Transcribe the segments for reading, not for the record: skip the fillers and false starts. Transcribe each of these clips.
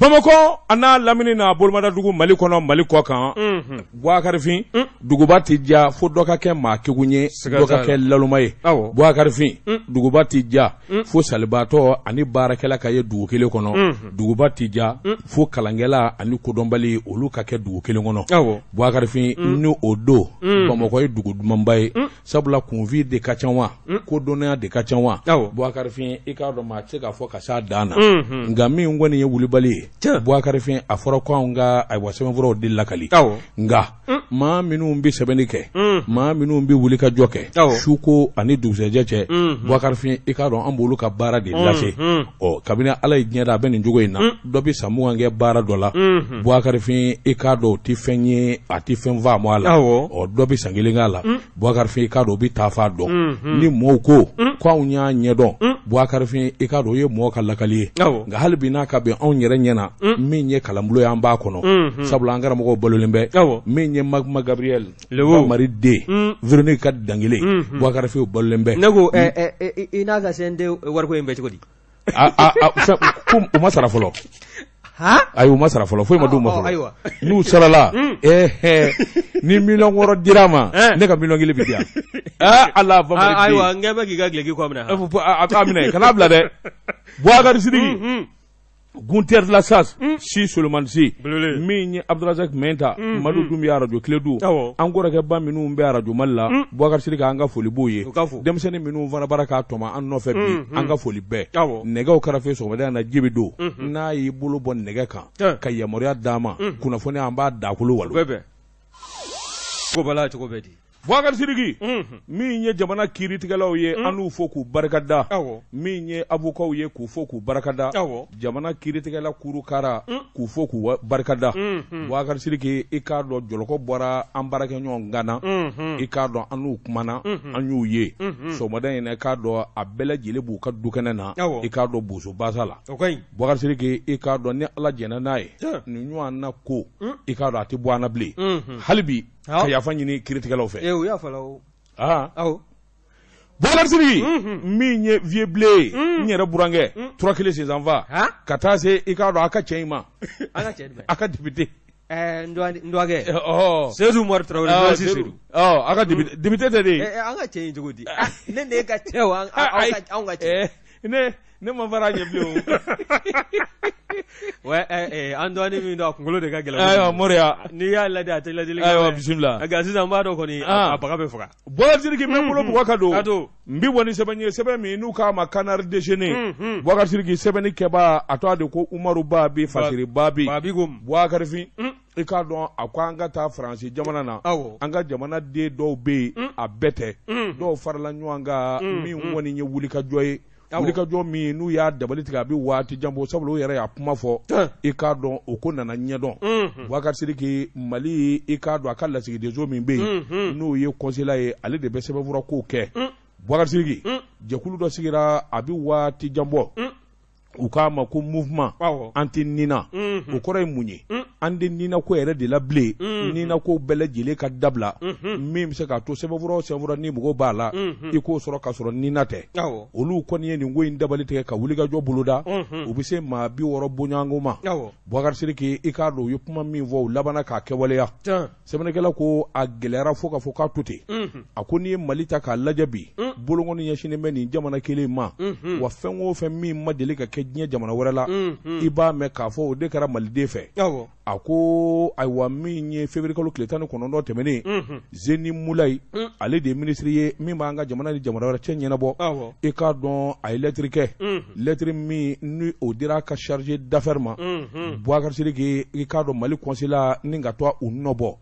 Bamakɔ ana lamini na bolomada dugu Mali kɔnɔ Mali kɔ kan Buakarifin duguba ti ja fo dɔ ka kɛ maa kegun ye dɔ ka kɛ laluma ye Buakarifin duguba ti ja fo salibatɔ ani baarakɛla ka ye dugu kelen kɔnɔ duguba ti ja fo kalankɛla ani kodɔnbali olu ka kɛ dugu kelen kɔnɔ Buakarifin ni o don Bamakɔ ye dugu dumanba ye sabula kunfi de ka ca wa kodɔnnenya de ka ca wa Buakarifin i k'a dɔn maa tɛ se k'a fɔ ka s'a dan na nka min kɔni ye wulibali ye Buakarifin a fɔra ko anw ka ayiwa sɛbɛnfuraw de lakali nka maa minnu bɛ sɛbɛnni kɛ maa minnu bɛ wuli ka jɔ kɛ suko ani dugusɛjɛ cɛ Buakarifin i k'a dɔn an b'olu ka baara de lase kabini Ala ye diɲɛ da a bɛ nin cogo in na dɔ bɛ san mugan kɛ baara dɔ la Buakarifin i k'a dɔn o tɛ fɛn ye a tɛ fɛn faamu a la dɔ bɛ san kelen k'a la Buakarifin i k'a dɔn o bɛ taa f'a dɔn ni mɔɔw ko anw y'a ɲɛdɔn Buakarifin i k'a dɔn o ye mɔɔ ka lakali ye nka hali bi n'a ka bɛn anw yɛrɛ ɲɛna min ye kalanbolo ye an b'a kɔnɔ sabula an karamɔgɔw balolen bɛ min ye Magma Gabriel Mari den Véronique ka dangele Buakarifin balolen bɛ ne ko i n'a ka CNT wariko in bɛ cogo di u ma sara fɔlɔ ayi u ma sara fɔlɔ foyi ma d'u ma fɔlɔ n'u sarala ni miliyɔn 6 dir'a ma ne ka miliyɔn 1 bɛ di yan ala ayiwa n kɛ bɛ k'i ka gileki kɔ minɛ a minɛ kana bila dɛ Buakari Sidiki Gunter de la Sas si Solomon si min ye Abdourazak Menta Madu Dumbi radio clé du an kɔrɔkɛ ba minnu bɛ radio Mali la Buakari Sidiki an ka foli b'o ye denmisɛnnin minnu fana bara k'a tɔma an nɔfɛ bi an ka foli bɛɛ nɛgɛw karafe sɔgɔmada na jibi don n'a y'i bolo bɔ nɛgɛ kan ka yamaruya d'a ma kunnafoni an b'a dakolo walo ko bala cogo bɛ di Buakari Sidiki min ye jamana kiiritigɛlaw ye an n'u fo k'u barikada min ye avocat ye k'u fo k'u barikada jamana kiiritigɛla kurukara k'u fo k'u barikada Buakari Sidiki i k'a dɔn jɔlɔkɔ bɔra an baarakɛɲɔgɔn gana i k'a dɔn an n'u kumana an y'u ye sɔgɔmada in na i k'a dɔn a bɛɛ lajɛlen b'u ka dukɛnɛ na i k'a dɔn boso basa la Buakari Sidiki i k'a dɔn ni Ala jɛna n'a ye nin ɲɔgɔn na ko i k'a dɔn a tɛ bɔ an na bilen hali bi ka yafa ɲini kiiritigɛlaw fɛ u y'a fɔla o Buakari Sidiki min ye vieux blé n yɛrɛ burankɛ 3 kilo sensanfa ka taa se i k'a dɔn a ka cɛ in ma a ka député Ndouakɛ Seydou Mor Traoré a ka député tɛ de an ka cɛ in cogo di ne de ka cɛ wa anw ka cɛ ne ma fara ɲɛ bilen an dɔɔnin min don a kunkolo de ka gɛlɛn ayiwa Moriya n'i y'a lajɛ a tɛ lajɛli ayiwa bisimila nka sisan n b'a dɔn kɔni a baga bɛ faga Buakari Sidiki n bɛ bolo bugɔ ka don n bɛ bɔ ni sɛbɛn ye sɛbɛn min n'u k'a ma Canard déchaîné Buakari Sidiki sɛbɛnni kɛba a tɔgɔ de ko Umaru Babi Fasiri Babi Buakarifin i k'a dɔn a ko an ka taa Faransi jamana na an ka jamana den dɔw bɛ yen a bɛɛ tɛ dɔw farala ɲɔgɔn kan min kɔni ye wulikajɔ ye wulikajɔ min n'u y'a dabali tigɛ a bɛ waati jan bɔ sabula u yɛrɛ y'a kuma fɔ i k'a dɔn o ko nana ɲɛdɔn Buakari Sidiki Mali i k'a dɔn a ka lasigidenso min bɛ yen n'o ye conseiller ye ale de bɛ sɛbɛnfura kow kɛ Buakari Sidiki jɛkulu dɔ sigira a bɛ waati jan bɔ u k'a ma ko mouvement an tɛ nina o kɔrɔ ye mun ye an tɛ nina ko yɛrɛ de la bilen nina ko bɛɛ lajɛlen ka dabila min bɛ se k'a to sɛbɛnfura o sɛbɛnfura ni mɔgɔw b'a la i k'o sɔrɔ k'a sɔrɔ nina tɛ olu kɔni ye nin ko in dabali tigɛ ka wulikajɔ boloda u bɛ se maa 60 bɔɲɔgɔnko ma Buakari Sidiki i k'a dɔn u ye kuma min fɔ u labanna k'a kɛwaleya sɛbɛnnikɛla ko a gɛlɛyara fo k'a fɔ k'a to ten a ko n'i ye Mali ta k'a lajɛ bi bolokɔni ɲɛsinnen bɛ nin jamana kelen ma wa fɛn o fɛn min ma deli ka kɛ diɲɛ jamana wɛrɛ la i b'a mɛn k'a fɔ o de kɛra Maliden fɛ a ko ayiwa min ye février kalo tile 19 tɛmɛnen Zeni Moulaye ale de ye ministre ye min b'an ka jamana ni jamana wɛrɛ cɛ ɲɛnabɔ i k'a dɔn a ye lettre kɛ lettre min ni o dira a ka chargé d'affaires ma Buakari Sidiki i k'a dɔn Mali consulat ni ka to u nɔbɔ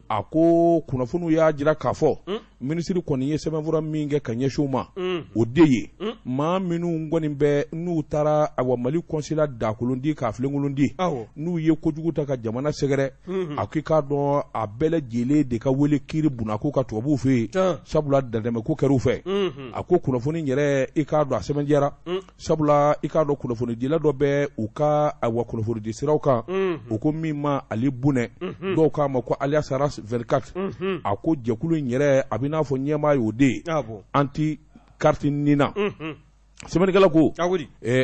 a ko kunnafoniw y'a jira k'a fɔ ministre kɔni ye sɛbɛnfura min kɛ ka ɲɛsin u ma o de ye maa minnu kɔni bɛ n'u taara ayiwa Mali consulat dakolondi k'a filenkolondi n'u ye kojugu ta ka jamana sɛgɛrɛ a k'i k'a dɔn a bɛɛ lajɛlen de ka wele kiiri bunako ka tubabuw fɛ yen sabula dadɛmɛ ko kɛr'u fɛ a ko kunnafoni yɛrɛ i k'a dɔn a sɛbɛntiyara sabula i k'a dɔn kunnafonidila dɔ bɛ u ka ayiwa kunnafonidi siraw kan o ko min ma Ali Bunɛ dɔw k'a ma ko alias Saras 24 a ko jɛkulu in yɛrɛ a bɛ n'a fɔ ɲɛmaa y'o de ye anti carte nina semanikala ko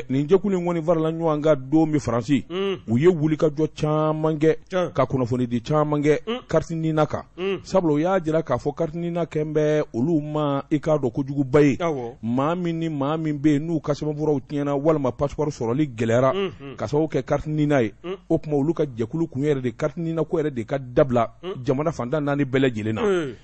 nin jɛkulu in kɔni farala ɲɔgɔn kan don min Faransi u ye wulikajɔ caman kɛ ka kunnafoni di caman kɛ carte nina kan sabula u y'a jira k'a fɔ carte nina kɛn bɛ olu ma i k'a dɔn kojuguba ye maa min ni maa min bɛ yen n'u ka sɛbɛnfuraw tiɲɛna walima passeport sɔrɔli gɛlɛyara ka sababu kɛ carte nina ye o tuma olu ka jɛkulu kun yɛrɛ de carte nina ko yɛrɛ de ka dabila jamana fantan 4 bɛɛ lajɛlen na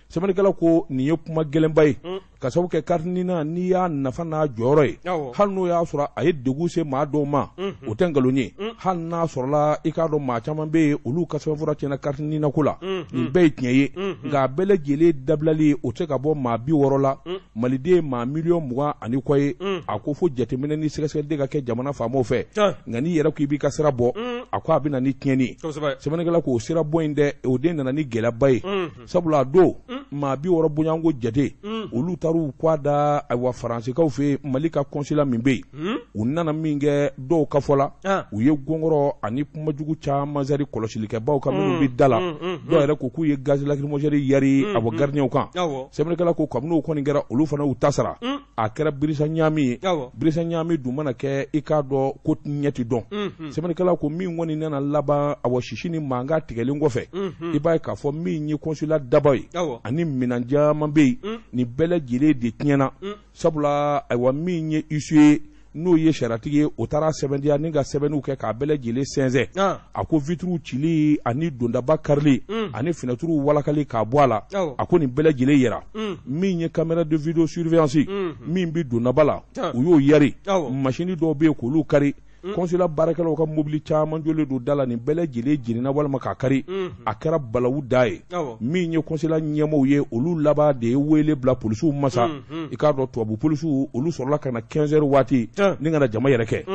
semanikala ko nin ye kuma gɛlɛnba ye ka sababu kɛ carte nina n'i y'a nafa n'a jɔyɔrɔ ye hali n'o y'a sɔrɔ a ye degun se maa dɔw ma o tɛ nkalon ye hali n'a sɔrɔla i k'a dɔn maa caman bɛ yen olu ka sɛbɛnfura tiɲɛna carte nina ko la nin bɛɛ ye tiɲɛ ye nka a bɛɛ lajɛlen dabilali o tɛ ka bɔ maa 60 la maliden maa 20 ani kɔ ye a ko fo jateminɛ ni sɛgɛsɛgɛli ka kɛ jamana faamaw fɛ nka n'i yɛrɛ ko i b'i ka sira bɔ a ko a bɛ na ni tiɲɛni sɛbɛnnikɛla k'o sira bɔ in dɛ o den nana ni gɛlɛyaba ye sabula a don maa 60 bonyanko jate olu taar'u kɔ da ayiwa Faransikaw fɛ Mali ka consulat min bɛ yen u nana min kɛ dɔw ka fɔ la u ye gɔngɔrɔ ani kumajugu caman zari kɔlɔsilikɛbaw ka minnu bɛ da la dɔw yɛrɛ ko k'u ye gaz lacrymogène yari a bɔ gardien kan sɛbɛnnikɛla ko kabini o kɔni kɛra olu fana y'u ta sara a kɛra Birisa Ɲami ye Birisa Ɲami dun mana kɛ i k'a dɔn ko ɲɛti dɔn sɛbɛnnikɛla ko min kɔni nana laban a sisi ni mankan tigɛlen kɔfɛ i b'a ye k'a fɔ min ye consulat daba ye ani minɛn caman bɛ yen nin bɛɛ lajɛlen de tiɲɛna sabula ayiwa min ye issue ye n'o ye saratigi ye o taara sɛbɛntiya ni ka sɛbɛnniw kɛ k'a bɛɛ lajɛlen sɛnsɛn a ko vitres cili ani dondaba karili ani fenêtres walakali k'a bɔ a la a ko nin bɛɛ lajɛlen yera min ye caméra de vidéo surveillance min bɛ dondaba la u y'o yari machine dɔw bɛ yen k'olu kari consulat baarakɛlaw ka mobili caman jɔlen don da la nin bɛɛ lajɛlen jenina walima k'a kari a kɛra balawu da ye min ye consulat ɲɛmɔgɔw ye olu laban de ye wele bila polisiw ma sa i k'a dɔn tubabu polisiw olu sɔrɔla ka na 15 heures waati ni ka na jama yɛrɛ kɛ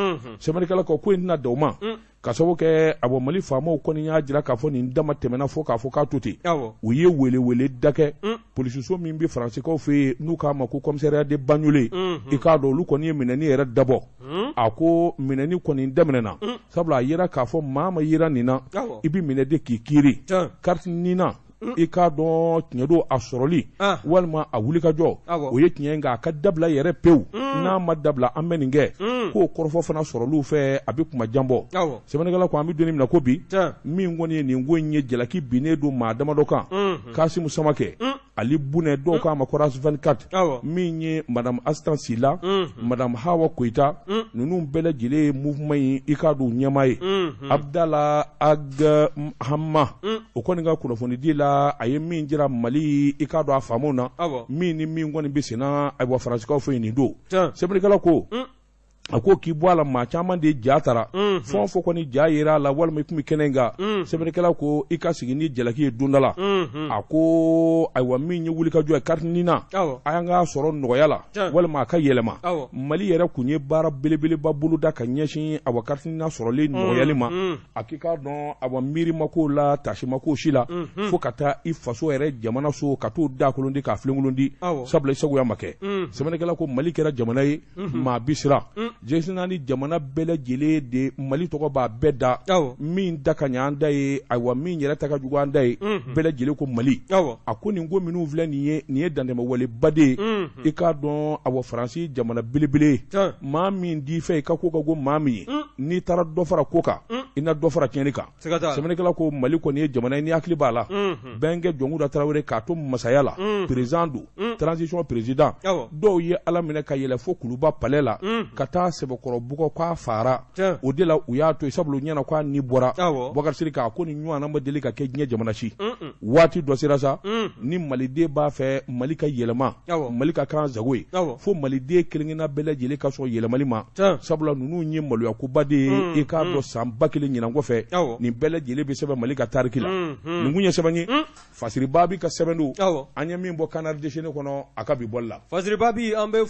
sɛbɛnnikɛla ko in tɛna da u ma ka sababu kɛ Mali faamaw kɔni y'a jira k'a fɔ nin dama tɛmɛna fɔ k'a fɔ k'a to ten u ye wele da kɛ polisiso min bɛ Faransikaw fɛ yen n'u k'a ma ko commissariat de Banjul i k'a dɔn olu kɔni ye minɛni yɛrɛ dabɔ a ko minɛni kɔni daminɛna sabula a yera k'a fɔ maa ma yera nin na i bɛ minɛ de k'i kiiri carte nina i k'a dɔn tiɲɛ don a sɔrɔli walima a wulikajɔ o ye tiɲɛ nka a ka dabila yɛrɛ pewu n'a ma dabila an bɛ nin kɛ k'o kɔrɔfɔ fana sɔrɔliw fɛ a bɛ kuma jan bɔ sɛbɛnnikɛla ko an bɛ don min na ko bi min kɔni ye nin ko in ye jalaki binnen don maa damadɔ kan Kasimu Samakɛ Ali Bunɛ dɔw k'a ma ko RAS 24 min ye Madame Astan Sila Madame Hawa Koyita ninnu bɛɛ lajɛlen ye mouvement in i k'a dɔn ɲɛmaa ye Abdala Ag Hamma o kɔni ka kunnafonidi la a ye min jira Mali i k'a dɔn a faamaw na min ni min kɔni bɛ senna ayiwa Faransikaw fɛ yen nin don sɛbɛnnikɛla ko a ko k'i bɔ a la maa caman de ja tara fɛn o fɛn kɔni ja yera a la walima i tun bɛ kɛnɛ in kan sɛbɛnnikɛla ko i ka sigi ni jalaki ye don dɔ la a ko ayiwa min ye wulikajɔ ye carte nina a y'an k'a sɔrɔ nɔgɔya la walima a ka yɛlɛma Mali yɛrɛ kun ye baara belebeleba boloda ka ɲɛsin ayiwa carte nina sɔrɔlen nɔgɔyali ma a k'i k'a dɔn ayiwa miiri ma k'o la tasi ma k'o si la fo ka taa i faso yɛrɛ jamana so ka t'o da kolondi k'a filenkolon di sabula i sagoya ma kɛ sɛbɛnnikɛla ko Mali kɛra jamana ye maa bisira Jɛsina ni jamana bɛɛ lajɛlen de Mali tɔgɔ b'a bɛɛ da min da ka ɲɛ an da ye ayiwa min yɛrɛ ta ka jugu an da ye bɛɛ lajɛlen ko Mali a ko nin ko minnu filɛ nin ye dantɛmɛwaleba de ye i k'a dɔn ayiwa Faransi jamana belebele maa min d'i fɛ i ka ko ka go maa min ye n'i taara dɔ fara ko kan i na dɔ fara tiɲɛni kan sɛbɛnnikɛla ko Mali kɔni ye jamana ye ni hakili b'a la Bɛnkɛ Jɔnkuda Tarawele k'a to masaya la président don transition président dɔw ye Ala minɛ ka yɛlɛ fo Kuluba palais la ka taa Sɛbɛkɔrɔ k'a fara o de la u y'a to sabula ɲɛna k'a ni bɔra Boubacar Sidiki ko nin ɲɔgɔnna ma deli ka kɛ diɲɛ jamana si waati dɔ sera sa ni Maliden b'a fɛ Mali ka yɛlɛma Mali ka kan zago ye fo Maliden kelenkelenna bɛɛ lajɛlen ka sɔn yɛlɛmali ma sabula ninnu ye maloyakoba de ye i k'a dɔn san 1000 ɲinan kɔfɛ nin bɛɛ lajɛlen bɛ sɛbɛn Mali ka tariki la nin kun ye sɛbɛn ye Fasiri Babi ka sɛbɛn don an ye min bɔ Canard déchaîné kɔnɔ a ka bi bɔli la Fasiri Babi an b'a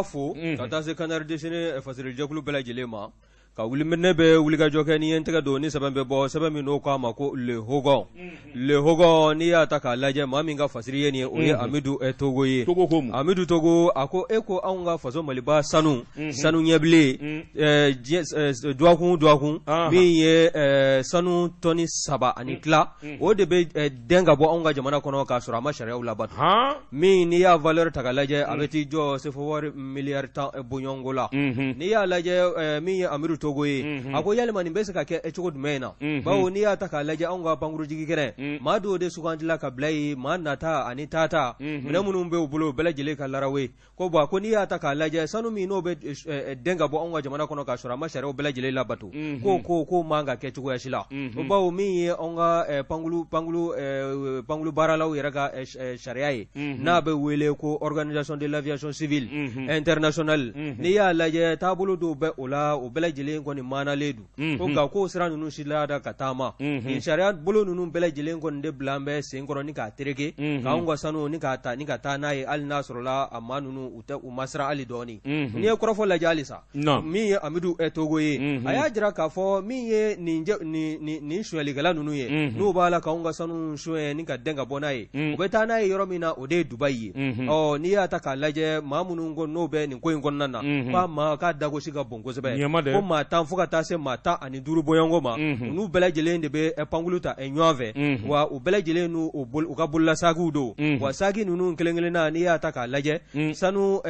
fo ka taa se Canard déchaîné Fasiri jɛkulu bɛɛ lajɛlen ma ka wuli ne be wuli ka jɔ kɛ ni en tɛgɛ don ni sɛbɛn bɛ bɔ sɛbɛn min n'o k'a ma ko le hogon n'i y'a ta k'a lajɛ maa min ka fasiri ye nin ye o ye Amidu Togo ye Amidu Togo a ko e ko anw ka faso Maliba sanu ɲɛbilen duwakun min ye sanu tɔni 3 ani tila o de bɛ den ka bɔ anw ka jamana kɔnɔ k'a sɔrɔ a ma sariyaw labato min n'i y'a valeur ta ka lajɛ a bɛ t'i jɔ sefowari miliyari 10 bɔɲɔngo la n'i y'a lajɛ min ye Amidu Togo ye a ko yalima nin bɛ se ka kɛ cogo jumɛn na bawo n'i y'a ta k'a lajɛ anw ka pankurujigi kɛnɛ maa dɔw de sugantila ka bila yen maa nata ani tata minɛn minnu bɛ u bolo bɛɛ lajɛlen ka larawe ko bon ko n'i y'a ta k'a lajɛ sanu min n'o bɛ den ka bɔ anw ka jamana kɔnɔ k'a sɔrɔ a ma sariyaw bɛɛ lajɛlen labato ko man ka kɛ cogoya si la bawo min ye anw ka pankulu baaralaw yɛrɛ ka sariya ye n'a bɛ wele ko organisation de l'aviation civile internationale n'i y'a lajɛ taabolo dɔw bɛ o la o bɛɛ lajɛlen kɔni maanalen don ko nka ko sira ninnu si la da ka taama nin sariya bolo ninnu bɛɛ lajɛlen kɔni de bila an bɛ sen kɔrɔ ni k'a tereke k'anw ka sanu ni ka taa n'a ye hali n'a sɔrɔla a maa ninnu u ma siran hali dɔɔni n'i ye kɔrɔfɔ lajɛ halisa min ye Amidu Togo ye a y'a jira k'a fɔ min ye nin sonyɛlikɛla ninnu ye n'u b'a la k'anw ka sanu sonya ni ka den ka bɔ n'a ye u bɛ taa n'a ye yɔrɔ min na o de ye Dubayi ye n'i y'a ta k'a lajɛ maa minnu ko n'o bɛ nin ko in kɔnɔna na k'a dagosi ka bon kosɛbɛ ko maa 10 fo ka taa se maa 15 bɔɲɔngo ma n'u bɛɛ lajɛlen de bɛ pankulu ta ɲɔgɔn fɛ wa u bɛɛ lajɛlen n'u ka bololasagiw don wa sagi ninnu kelen-kelen na n'i y'a ta k'a lajɛ sanu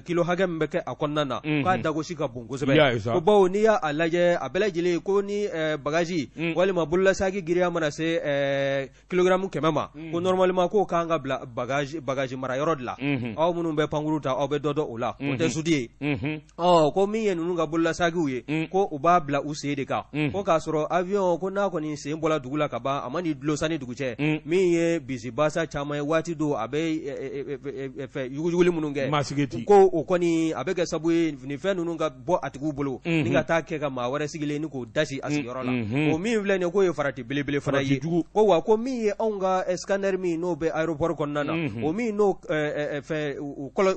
kilo hakɛ min bɛ kɛ a kɔnɔna na k'a dagosi ka bon kosɛbɛ ko bawo n'i y'a lajɛ a bɛɛ lajɛlen ko ni bagaji walima bololasagi giriya mana se kilogramme 100 ma ko normalement k'o k'an ka bila bagaji mara yɔrɔ de la aw minnu bɛ pankuru ta aw bɛ dɔ o la o tɛ sudi ye ko min ye ninnu ka bololasagiw ye ko u b'a bila u sen de kan ko k'a sɔrɔ avion ko n'a kɔni sen bɔla dugu la ka ban a ma ni dulon sani dugu cɛ min ye bisibasa caman ye waati do a bɛ yuguyuguli minnu kɛ ko o kɔni a bɛ kɛ sabu ye nin fɛn ninnu ka bɔ a tigiw bolo ni ka taa kɛ ka maa wɛrɛ sigilen ni k'o dasi a sigiyɔrɔ la o min filɛ nin ye k'o ye farati belebele fana ye ko wa ko min ye anw ka scanner min n'o bɛ aéroport kɔnɔna na o min n'o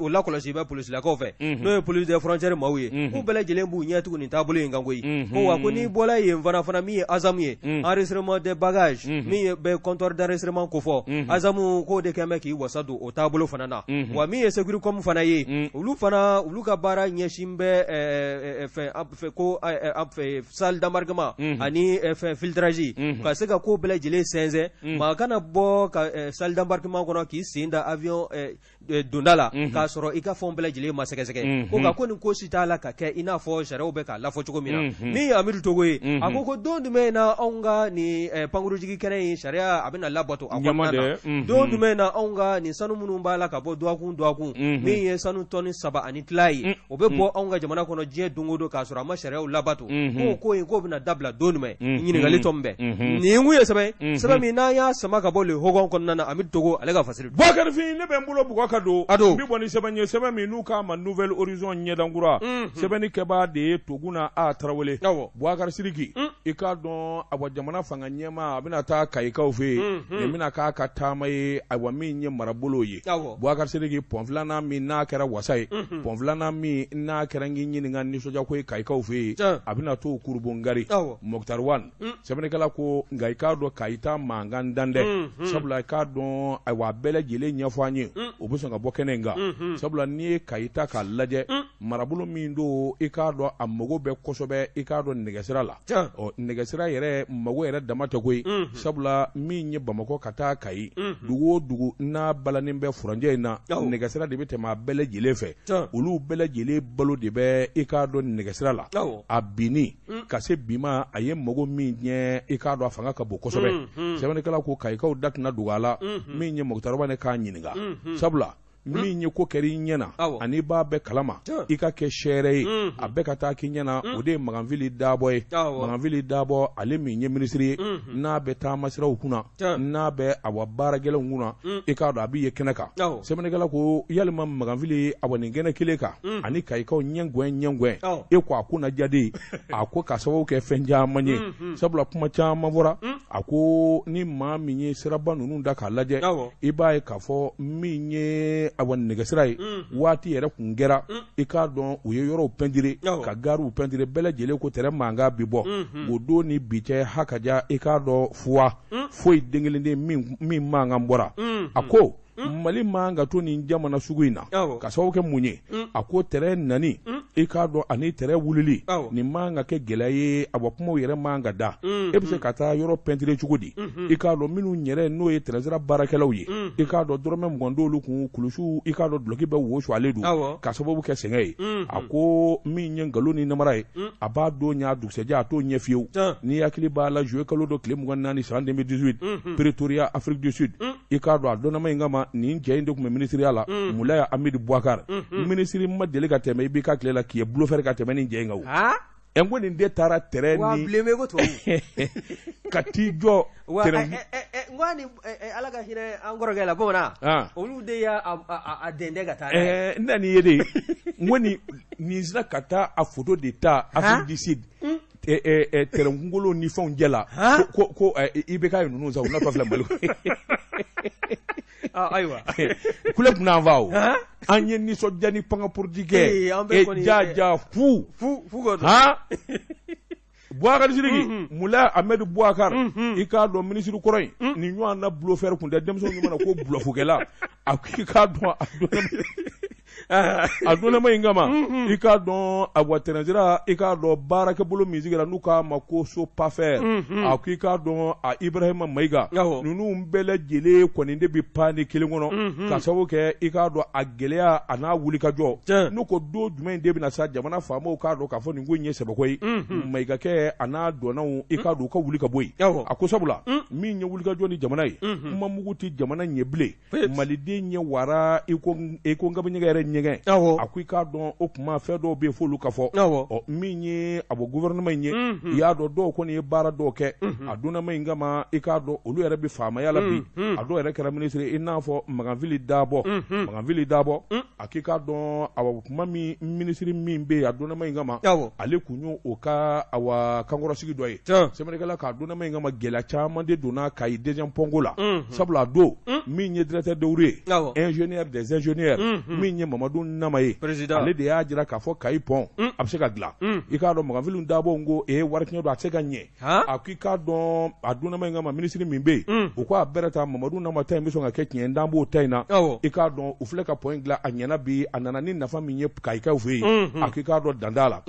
o lakɔlɔsi bɛ polisilakaw fɛ n'o ye police des frontières maaw ye k'u bɛɛ lajɛlen b'u ɲɛ tugu nin taabolo in kan koyi ko wa ko n'i bɔla yen fana min ye Azamu ye enregistrement des bagages min bɛ comptoir d'enregistrement ko fɔ Azamu k'o de kɛn bɛ k'i wasa don o taabolo fana na wa min ye Securicom fana ye olu ka baara ɲɛsin bɛ salle d'embarquement ani filtrage ka se ka ko bɛɛ lajɛlen sɛnsɛn maa kana bɔ ka salle d'embarquement kɔnɔ k'i sen da avion donda la k'a sɔrɔ i ka fɛnw bɛɛ lajɛlen ma sɛgɛsɛgɛ ko nka ko nin ko si t'a la ka kɛ i n'a fɔ sariyaw bɛ k'a lafɔ cogo min na min ye Amidu Togo ye a ko don jumɛn na anw ka nin pankurujigi kɛnɛ in sariya a bɛna labato a kɔnɔna na don jumɛn na anw ka nin sanu minnu b'a la ka bɔ duwakun min ye sanu tɔni 3 ani tila ye o bɛ bɔ anw ka jamana kɔnɔ diɲɛ don o don k'a sɔrɔ a ma sariyaw labato ko in k'o bɛna dabila don jumɛn ɲininkali tɔ min bɛ nin kun ye sɛbɛn min n'an y'a sama ka bɔ le hogon kɔnɔna na Amidu Togo ale ka fasiri Boubacarifin ne bɛ n bolo bugɔ ka don n bɛ bɔ ni sɛbɛn ye sɛbɛn min n'u k'a ma Nouvelle Horizon ɲɛdankura sɛbɛnni kɛbaa de ye Toguna A Tarawele Boubacar Sidiki i k'a dɔn awa jamana fanga ɲɛma a bɛna taa Kayikaw fɛ yen nin bɛna k'a ka taama ye awa min ye marabolo ye Boubacar Sidiki pɔn filanan min n'a kɛra wasa ye pɔn filanan min n'a kɛra n k'i ɲininka nisɔndiya ko ye Kayikaw fɛ yen a bɛna to Kurubongari Mokhtar Wan sɛbɛnnikɛla ko nka i k'a dɔn Kayita mankan dan dɛ sabula i k'a dɔn awa a bɛɛ lajɛlen ɲɛfɔ an ye o bɛ sɔn ka bɔ kɛnɛ in kan sabula n'i ye Kayita k'a lajɛ marabolo min don i k'a dɔn a mago bɛ kosɛbɛ i k'a dɔn nɛgɛsira la nɛgɛsira yɛrɛ mago yɛrɛ dama tɛ koyi sabula min ye Bamakɔ ka taa Kayi dugu o dugu n'a balanin bɛ furanjɛ in na nɛgɛsira de bɛ tɛmɛ a bɛɛ lajɛlen fɛ olu bɛɛ lajɛlen balo de bɛ i k'a dɔn nɛgɛsira la a binni ka se bi ma a ye mago min ɲɛ i k'a dɔn a fanga ka bon kosɛbɛ sɛbɛnnikɛla ko Kayikaw da tɛna dogo a la min ye Mokhtar Wan k'a ɲininka sabula min ye ko kɛra i ɲɛna ani b'a bɛɛ kalama i ka kɛ sɛɛrɛ ye a bɛɛ ka taa k'i ɲɛna o de ye Maganvili Dabɔ ye Maganvili Dabɔ ale min ye minisiri ye n'a bɛ taamasiraw kunna n'a bɛ awa baarakɛlaw kunna i k'a dɔn a bɛ ye kɛnɛ kan sɛbɛnnikɛla ko yalima Maganvili awa nin kɛnɛ kelen kan ani Kayikaw ɲɛngwɛn e ko a ko na jade a ko ka sababu kɛ fɛn caman ye sabula kuma caman fɔra a ko ni maa min ye siraba ninnu da k'a lajɛ i b'a ye k'a fɔ min ye awa nɛgɛsira ye waati yɛrɛ kun kɛra i k'a dɔn u ye yɔrɔw pɛntire ka gaariw pɛntire bɛɛ lajɛlen ko tɛrɛ mankan bi bɔ o don ni bi cɛ hakaja i k'a dɔn fuwa foyi den kelen den min mankan bɔra a ko Mali man ka to nin jamana sugu in na ka sababu kɛ mun ye a ko tɛrɛ nani i k'a dɔn ani tɛrɛ wulili nin man ka kɛ gɛlɛya ye a bɔ kumaw yɛrɛ man ka da e bɛ se ka taa yɔrɔ pɛntire cogo di i k'a dɔn minnu yɛrɛ n'o ye tɛrɛsira baarakɛlaw ye i k'a dɔn dɔrɔmɛ mugan d'olu kun kulusiw i k'a dɔn duloki bɛ wo suwalen don ka sababu kɛ sɛgɛn ye a ko min ye nkalon ni namara ye a b'a don ɲa dugusɛjɛ a t'o ɲɛ fiyewu n'i hakili b'a la juillet kalo dɔ tile 24 san 2018 Pretoria Afrique du Sud i k'a dɔn a dɔnnama in kama nin cɛ in de tun bɛ minisiriya la Mulaya Amidi Bouakar minisiri ma deli ka tɛmɛ i b'i ka tile la k'i ye bulofɛri ka tɛmɛ nin cɛ in kan o ko nin de taara tɛrɛ ni ka t'i jɔ ngwani ala ka hinɛ an kɔrɔkɛ la bamanan olu de y'a dɛndɛ ka taa n na nin ye de ngwani nin sera ka taa a photo de ta Afrique du Sud tɛrɛnkungolo ni fɛnw jɛ la ko i bɛ ka ye ninnu sa u n'a tɔ filɛ Mali ayiwa kule kun n'an fa o an ye nisɔndiya ni panga politique jaja fu Bouakar Sidiki Mulaya Amedi Bouakar i k'a dɔn minisiri kɔrɔ in nin ɲɔgɔn na bulofɛri kun tɛ denmisɛnw ɲuman na ko bulofukɛla a k'i k'a dɔn a donnama in kama i k'a dɔn a wa tɛnɛnsira i k'a dɔn baarakɛ bolo min sigira n'u k'a ma ko so pafɛr a k'i k'a dɔn a Ibrahima Mayiga ninnu bɛɛ lajɛlen kɔni de bi pan ni kelen kɔnɔ ka sababu kɛ i k'a dɔn a gɛlɛya a n'a wulikajɔ n'u ko don jumɛn de bɛna sa jamana faamaw k'a dɔn k'a fɔ nin ko in ye sɛbɛko ye Mayiga kɛ a n'a dɔnnaw i k'a dɔn u ka wuli ka bɔ yen a ko sabula min ye wulikajɔ ni jamana ye kuma mugu ti jamana ɲɛ bilen maliden ɲɛ wara i ko nkabiɲɛgɛ yɛrɛ ɲɛgɛn a ko i k'a dɔn o kuma fɛn dɔw bɛ yen f'olu ka fɔ min ye a bɔ gouvernement in ye i y'a dɔn dɔw kɔni ye baara dɔw kɛ a donnama in kama i k'a dɔn olu yɛrɛ bɛ faamaya la bi a dɔw yɛrɛ kɛra minisiri i n'a fɔ Maganvili Dabɔ a k'i k'a dɔn a kuma min minisiri min bɛ yen a donnama in kama ale kun y'o o ka kankɔrɔsigi dɔ ye sɛbɛnnikɛla k'a donnama in kama gɛlɛya caman de donna Kayi deuxième pɔnko la sabula a don min ye directeur de ye ingénieur des ingénieurs min ye Mamadu Nama ye ale de y'a jira k'a fɔ Kayi pɔn a bɛ se ka dilan i k'a dɔn Maganvili Dabɔ ko wari tiɲɛ don a tɛ se ka ɲɛ a k'i k'a dɔn a donnama in kama minisiri min bɛ yen u ko a bɛrɛ ta Mamadu Nama ta in bɛ sɔn ka kɛ tiɲɛ n'an b'o ta in na i k'a dɔn u filɛ ka pɔn dilan a ɲɛna bi a nana ni nafa min ye Kayikaw fɛ yen a k'i k'a dɔn danda la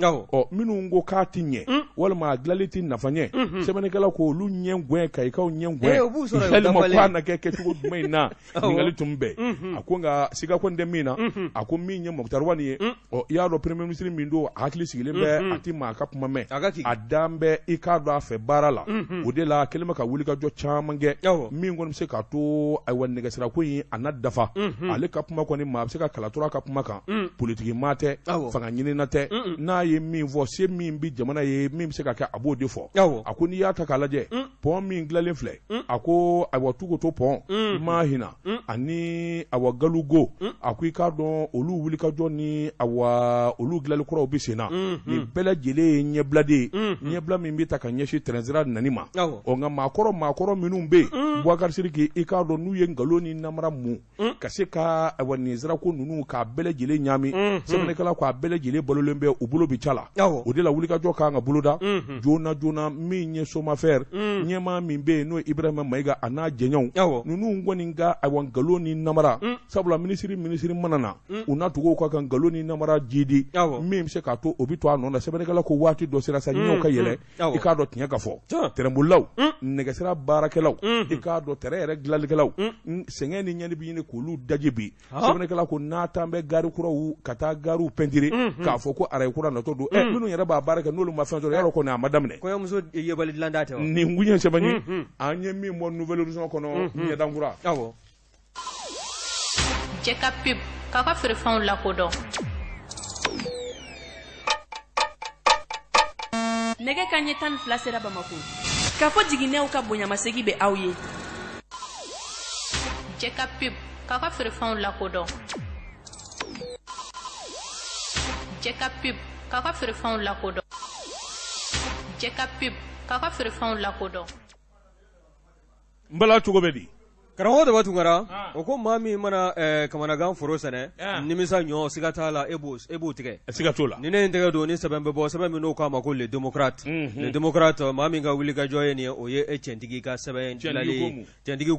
minnu ko k'a ti ɲɛ walima a dilanli ti nafa ɲɛ sɛbɛnnikɛla ko olu ɲɛ ŋɛn Kayikaw ɲɛ ŋɛn yalima ko a na kɛ kɛcogo jumɛn in na ɲininkali tun bɛn a ko nka siga ko n tɛ min na a ko min ye Mukutari Wani ye i y'a dɔn premier ministre min don a hakili sigilen bɛ a ti maa ka kuma mɛn a dan bɛ i k'a dɔn a fɛ baara la o de la kɛlen bɛ ka wulikajɔ caman kɛ min kɔni bɛ se k'a to ayiwa nɛgɛsirako in a na dafa ale ka kuma kɔni maa bɛ se ka kalatura ka kuma kan politiki maa tɛ fanga ɲinina tɛ n'a ye min fɔ se min bi jamana ye min bɛ se ka kɛ a b'o de fɔ a ko n'i y'a ta k'a lajɛ pɔn min dilanlen filɛ a ko ayiwa tugu to pɔn maa hinɛ ani awa galugo a ko i k'a dɔn olu wulikajɔ ni awa olu dilanli kuraw bi sen na nin bɛɛ lajɛlen ye ɲɛbiladen ye ɲɛbila min bɛ ta ka ɲɛsin tɛrɛnsira nani ma nka maakɔrɔ minnu bɛ yen Bouakar Sidiki i k'a dɔn n'u ye nkalon ni namara mun ka se ka awa nin sirako ninnu k'a bɛɛ lajɛlen ɲaami sɛbɛnnikɛla k'a bɛɛ lajɛlen balolen bɛ u bolo bi ca la o de la wulikajɔ kan ka boloda joona min ye somafɛr ɲɛmaa min bɛ yen n'o ye Ibrahima Mayiga a n'a jɛɲɔgɔnw ninnu kɔni ka awa nkalon ni namara sabula minisiri mana na u n'a tugu ka nkalon ni namara jidi min bɛ se k'a to o bɛ to a nɔ na sɛbɛnnikɛla ko waati dɔ sera sa ɲɛw ka yɛlɛ i k'a dɔn tiɲɛ ka fɔ tɛrɛnbolilaw nɛgɛsira baarakɛlaw i k'a dɔn tɛrɛ yɛrɛ dilanlikɛlaw sɛgɛn ni ɲɛni bi ɲini k'olu daji bi sɛbɛnnikɛla ko n'a tan bɛ gari kuraw ka taa gariw pɛntiri k'a fɔ ko arayi kura natɔ don minnu yɛrɛ b'a baara kɛ n'olu ma fɛn sɔrɔ yɔrɔ kɔni a ma daminɛ kɔɲɔmuso yebali dilan da tɛ nin kun ye sɛbɛnni an ye min bɔ nouvelle horizon kɔnɔ ɲɛdankura cɛ ka pib k'a ka feerefɛnw lakodɔn nɛgɛ kanɲɛ 12 sera Bamako k'a fɔ jiginɛw ka bonyamasegi bɛ aw ye cɛ ka pib k'a ka feerefɛnw lakodɔn cɛ ka pib k'a ka feerefɛnw lakodɔn cɛ ka pib k'a ka feerefɛnw lakodɔn n bala cogo bɛ di karamɔgɔ de b'a tun kɛra o ko maa min mana kamanagan foro sɛnɛ nimisa ɲɔ siga t'a la e b'o tigɛ siga t'o la ni ne tɛgɛ don ni sɛbɛn bɛ bɔ sɛbɛn min n'o k'a ma ko le démocrate le démocrate maa min ka wuli ka jɔ ye nin ye o ye cɛntigi ka sɛbɛn dilali cɛntigi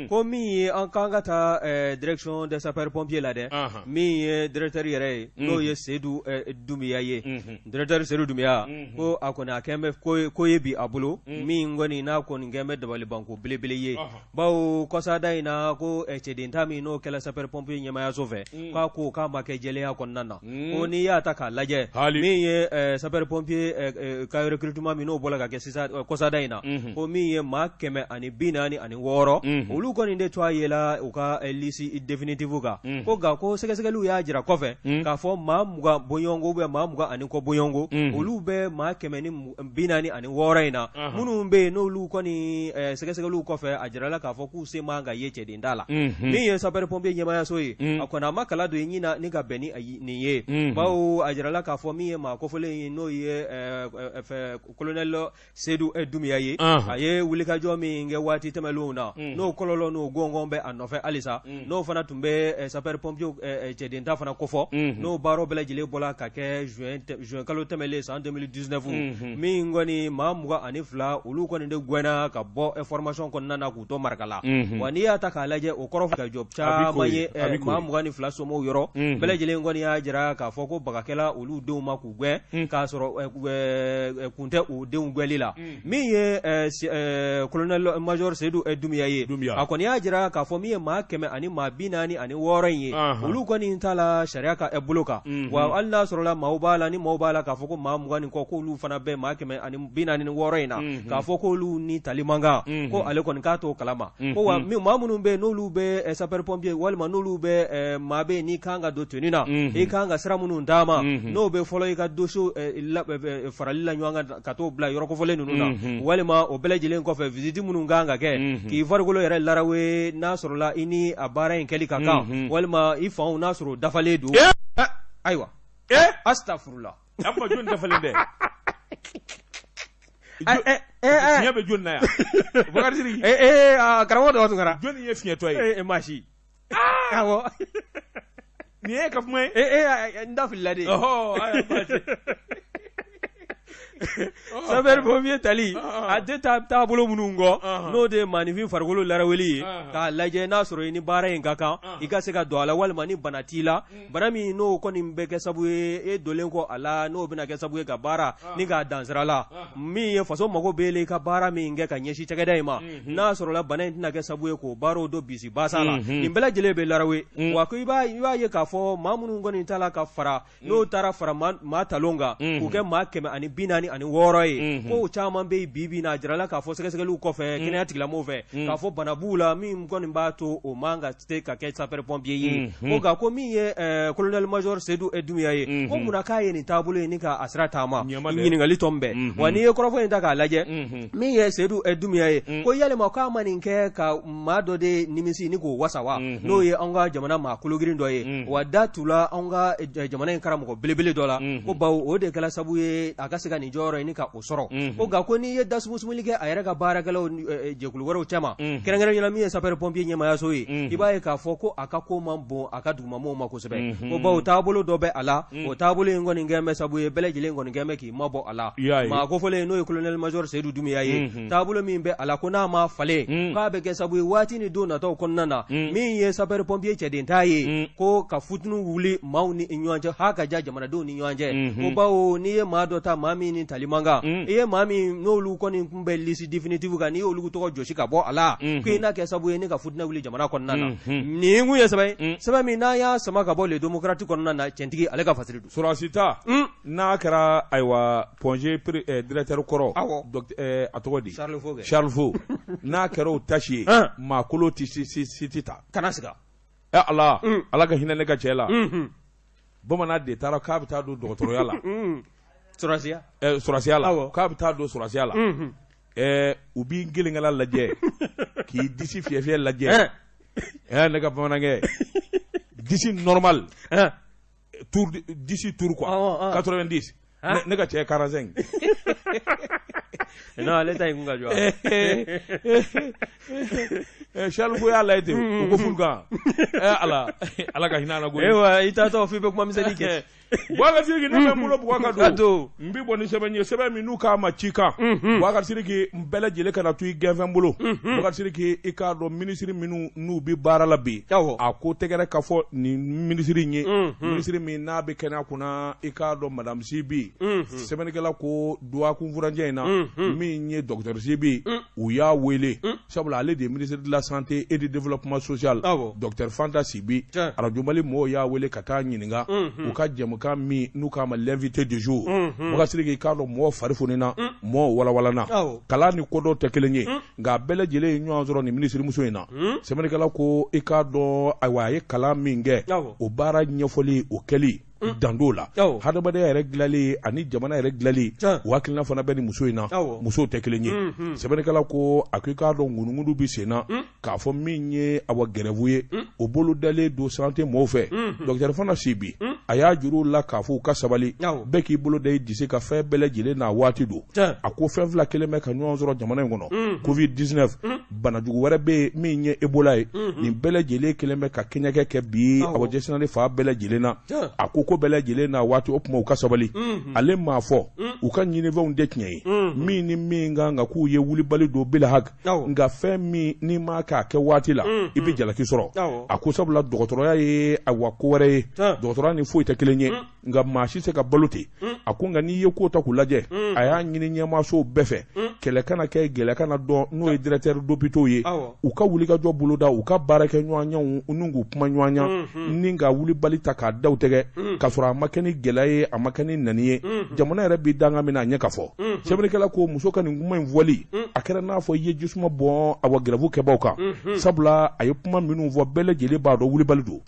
ko min ye an kan ka taa direction des sapeurs pompiers la dɛ min ye directeur yɛrɛ ye n'o ye Seydou Doumbia ye directeur Seydou Doumbia ko a kɔni a kɛn bɛ ko ye bi a bolo min kɔni n'a kɔni kɛn bɛ dabali banko belebele ye bawo kɔsada in na ko cɛdenta min n'o kɛla sapeur pompier ɲɛmayaso fɛ k'a ko k'a ma kɛ jɛlenya kɔnɔna na ko n'i y'a ta k'a lajɛ min ye sapeur pompier ka recrutement min n'o bɔra ka kɛ sisan kɔsada in na ko min ye maa 446 olu kɔni de to a yela u ka liste définitive kan ko nka ko sɛgɛsɛgɛliw y'a jira kɔfɛ k'a fɔ maa 20 bɔɲɔngo ou bien maa 20 ani kɔ bɔɲɔngo olu bɛ maa 446 in na minnu bɛ yen n'olu kɔni sɛgɛsɛgɛliw kɔfɛ a jirala k'a fɔ k'u se man ka ye cɛdenda la min ye sapeur pompier ɲɛmayaso ye a kɔni a ma kala don ɲin na ni ka bɛn ni nin ye bawo a jirala k'a fɔ min ye maa kɔfɔlen ye n'o ye colonel Seydou Doumbia ye a ye wulikajɔ min kɛ waati tɛmɛlenw na n'o kɔlɔlɔ n'o gɔngɔn bɛ a nɔfɛ halisa n'o fana tun bɛ sapeur pompier cɛdenta fana kofɔ n'o baaraw bɛɛ lajɛlen bɔra ka kɛ juin kalo tɛmɛlen san 2019 min kɔni maa 22 olu kɔni de gɛnna ka bɔ formation kɔnɔna na k'u to maraka la wa n'i y'a ta k'a lajɛ o kɔrɔ ka jɔ caman ye maa 22 somɔgɔw yɔrɔ bɛɛ lajɛlen kɔni y'a jira k'a fɔ ko bagakɛla olu denw ma k'u gɛn k'a sɔrɔ kun tɛ u denw gwɛli la min ye colonel major Seydou Doumbia ye a kɔni y'a jira k'a fɔ min ye maa 446 in ye olu kɔni t'a la sariya ka bolo kan wa hali n'a sɔrɔla maaw b'a la ni maaw b'a la k'a fɔ ko maa 20 kɔ k'olu fana bɛ maa 446 in na k'a fɔ k'olu ni tali man kan ko ale kɔni k'a t'o kalama ko wa maa minnu bɛ n'olu bɛ sapeur pompier walima n'olu bɛ maa bɛ n'i kan ka don tenue na i kan ka sira minnu d'a ma n'o bɛ fɔlɔ i ka dossier farali la ɲɔgɔn kan ka t'o bila yɔrɔ kɔfɔlen ninnu na walima o bɛɛ lajɛlen kɔfɛ visite minnu kan ka kɛ k'i farikolo yɛrɛ larawe n'a sɔrɔla i ni a baara in kɛli ka kan walima i fanw n'a sɔrɔ dafalen don ayiwa astafurula a fɔ jɔn dafalen dɛ fiɲɛ bɛ jɔn na yan Bakari Sidiki karamɔgɔ dɔ tun kɛra jɔn ye fiɲɛtɔ ye maasi awɔ nin ye ka kuma ye n da filila de sapeur pompier tali a tɛ taabolo minnu kɔ n'o de ye maanifin farikolo laraweli ye k'a lajɛ n'a sɔrɔ i ni baara in ka kan i ka se ka don a la walima ni bana t'i la bana min n'o kɔni bɛ kɛ sababu ye e donnen kɔ a la n'o bɛna kɛ sababu ye ka baara ni k'a dansira la min ye faso mago b'e la i ka baara min kɛ ka ɲɛsin cakɛda in ma n'a sɔrɔla bana in tɛna kɛ sababu ye k'o baaraw don bisi basa la nin bɛɛ lajɛlen bɛ larawe wa ko i b'a ye k'a fɔ maa minnu kɔni t'a la ka fara n'o taara fara maa talon kan k'u kɛ maa 446 ye ko caman bɛ bibi na jirala k'a fɔ sɛgɛsɛgɛliw kɔfɛ kɛnɛya tigilamɔgɔw fɛ k'a fɔ bana b'u la min kɔni b'a to o man ka se ka kɛ sapeur pompier ye ko nka ko min ye colonel major Seydou Doumbia ye ko munna k'a ye nin taabolo ye ni k'a sira taama ɲininkali tɔn bɛɛ wa n'i ye kɔrɔfɔ in ta k'a lajɛ min ye Seydou Doumbia ye ko yalima k'a ma nin kɛ ka maa dɔ de nimisi ni k'o wasa wa n'o ye an ka jamana maa kologirin dɔ ye wa da tula an ka jamana in karamɔgɔ belebele dɔ la ko bawo o de kɛla sababu ye a ka se ka nin jɔyɔrɔ ye ni ka o sɔrɔ ko nka ko n'i ye dasumusumuli kɛ a yɛrɛ ka baarakɛlaw jɛkulu wɛrɛw cɛma kɛrɛnkɛrɛnyala min ye sapeur pompier ɲɛmayaso ye i b'a ye k'a fɔ ko a ka ko man bon a ka dugumamɔgɔw ma kosɛbɛ ko bawo taabolo dɔ bɛ a la o taabolo in kɔni kɛn bɛ sababu ye bɛɛ lajɛlen kɔni kɛn bɛ k'i mabɔ a la maa kofɔlen n'o ye colonel major Seydou Doumbia ye taabolo min bɛ a la ko n'a ma falen k'a bɛ kɛ sababu ye waati ni don nataw kɔnɔna na min ye sapeur pompier cɛdenta ye ko ka futunu wuli maaw ni ɲɔgɔn cɛ ha ka ja jamanadenw ni ɲɔgɔn cɛ ko bawo n'i ye maa dɔ ta maa min ni tali man kan i ye maa min n'olu kɔni kun bɛ liste définitive kan n'i y'olu tɔgɔ jɔsi ka bɔ a la ko i n'a kɛ sababu ye ne ka futinɛ wuli jamana kɔnɔna na nin kun ye sɛbɛn min n'a y'a sama ka bɔ le démocrate kɔnɔna na cɛntigi ale ka fasiri don sɔrɔsi ta n'a kɛra ayiwa pongé directeur kɔrɔ a tɔgɔ di Charles Fo n'a kɛra o tasi ye maa kolo tɛ si ta kana siga ala ka hinɛ ne ka cɛ la bamanan de taara k'a bɛ taa don dɔgɔtɔrɔya la sɔrɔsiya la k'a bɛ taa don sɔrɔsiya la u b'i gelenkala lajɛ k'i disi fiyɛfiyɛ lajɛ ne ka bamanankɛ disi normal disi tour quoi 90 ne ka cɛ 45 non ale ta in ka jɔ Charles ko y'a layɛ ten o ko fulukan ala ka hinɛ a la koyi i taatɔ f'i bɛ kuma misɛnnin kɛ Boubacar Sidiki ne bɛ n bolo Boubacar don n bɛ bɔ ni sɛbɛn ye sɛbɛn min n'u k'a ma ci kan Boubacar Sidiki n bɛɛ lajɛlen kana to i gɛnfɛn bolo Boubacar Sidiki i k'a dɔn minisiri minnu n'u bɛ baara la bi a ko tɛgɛrɛ ka fɔ nin minisiri in ye minisiri min n'a bɛ kɛnɛ kunna i k'a dɔn madame Sibi sɛbɛnnikɛla ko duwakun furanjɛ in na min ye docteur Sibi u y'a wele sabula ale de ye ministre de la santé et du développement social docteur Fanta Sibi Radio Mali mɔgɔw y'a wele ka taa ɲininka u ka jɛmukan min n'u k'a ma l'invité du jour Boubacar Sidiki k'a dɔn mɔgɔw fari fonina mɔgɔw walawalana kalan ni kodɔn tɛ kelen ye nka bɛɛ lajɛlen ye ɲɔgɔn sɔrɔ nin ministre muso in na sɛbɛnnikɛla ko i k'a dɔn ayiwa a ye kalan min kɛ o baara ɲɛfɔli o kɛli dando la hadamadenya yɛrɛ dilali ani jamana yɛrɛ dilali o hakilina fana bɛ ni muso in na musow tɛ kelen ye sɛbɛnnikɛla ko a ko i k'a dɔn ŋunuŋunu bi sen na k'a fɔ min ye awa gɛrɛvu ye o bolo dalen don santé mɔgɔw fɛ docteur Fanta Sibi a y'a juru la k'a fɔ u ka sabali bɛɛ k'i bolo da i disi ka fɛn bɛɛ lajɛlen n'a waati don a ko fɛn fila kelen bɛ ka ɲɔgɔn sɔrɔ jamana in kɔnɔ covid-19 banajugu wɛrɛ bɛ min ye Ebola ye nin bɛɛ lajɛlen kelen bɛ ka kɛɲɛkɛ kɛ bi awa jɛsinali fa bɛɛ lajɛlen na a ko bɛɛ lajɛlen na waati o kuma u ka sabali ale m'a fɔ u ka ɲinifɛnw tɛ tiɲɛ ye min ni min kan ka k'u ye wulibali don bila hak nka fɛn min n'i ma k'a kɛ waati la i bɛ jalaki sɔrɔ a ko sabula dɔgɔtɔrɔya ye awa ko wɛrɛ ye dɔgɔtɔrɔya ni foyi tɛ kelen ye nka maa si tɛ ka balo ten a ko nka n'i ye ko ta k'u lajɛ a y'a ɲini ɲɛmaasow bɛɛ fɛ kɛlɛ kana kɛ gɛlɛya kana dɔn n'o ye directeur d'hôpitaux ye u ka wulikajɔ boloda u ka baara kɛ ɲɔgɔnyaw n'u k'u kuma ɲɔgɔnya ni ka wulibali ta k'a da u tɛgɛ ka sɔrɔ a ma kɛ ni gɛlɛya ye a ma kɛ ni nani ye jamana yɛrɛ bɛ danga min na a ɲɛ ka fɔ sɛbɛnnikɛla ko muso ka nin kuma in fɔli a kɛra n'a fɔ i ye jisuma bɔn awa gɛrɛfu kɛbaaw kan sabula a ye kuma minnu fɔ bɛɛ lajɛlen b'a dɔn wulibali don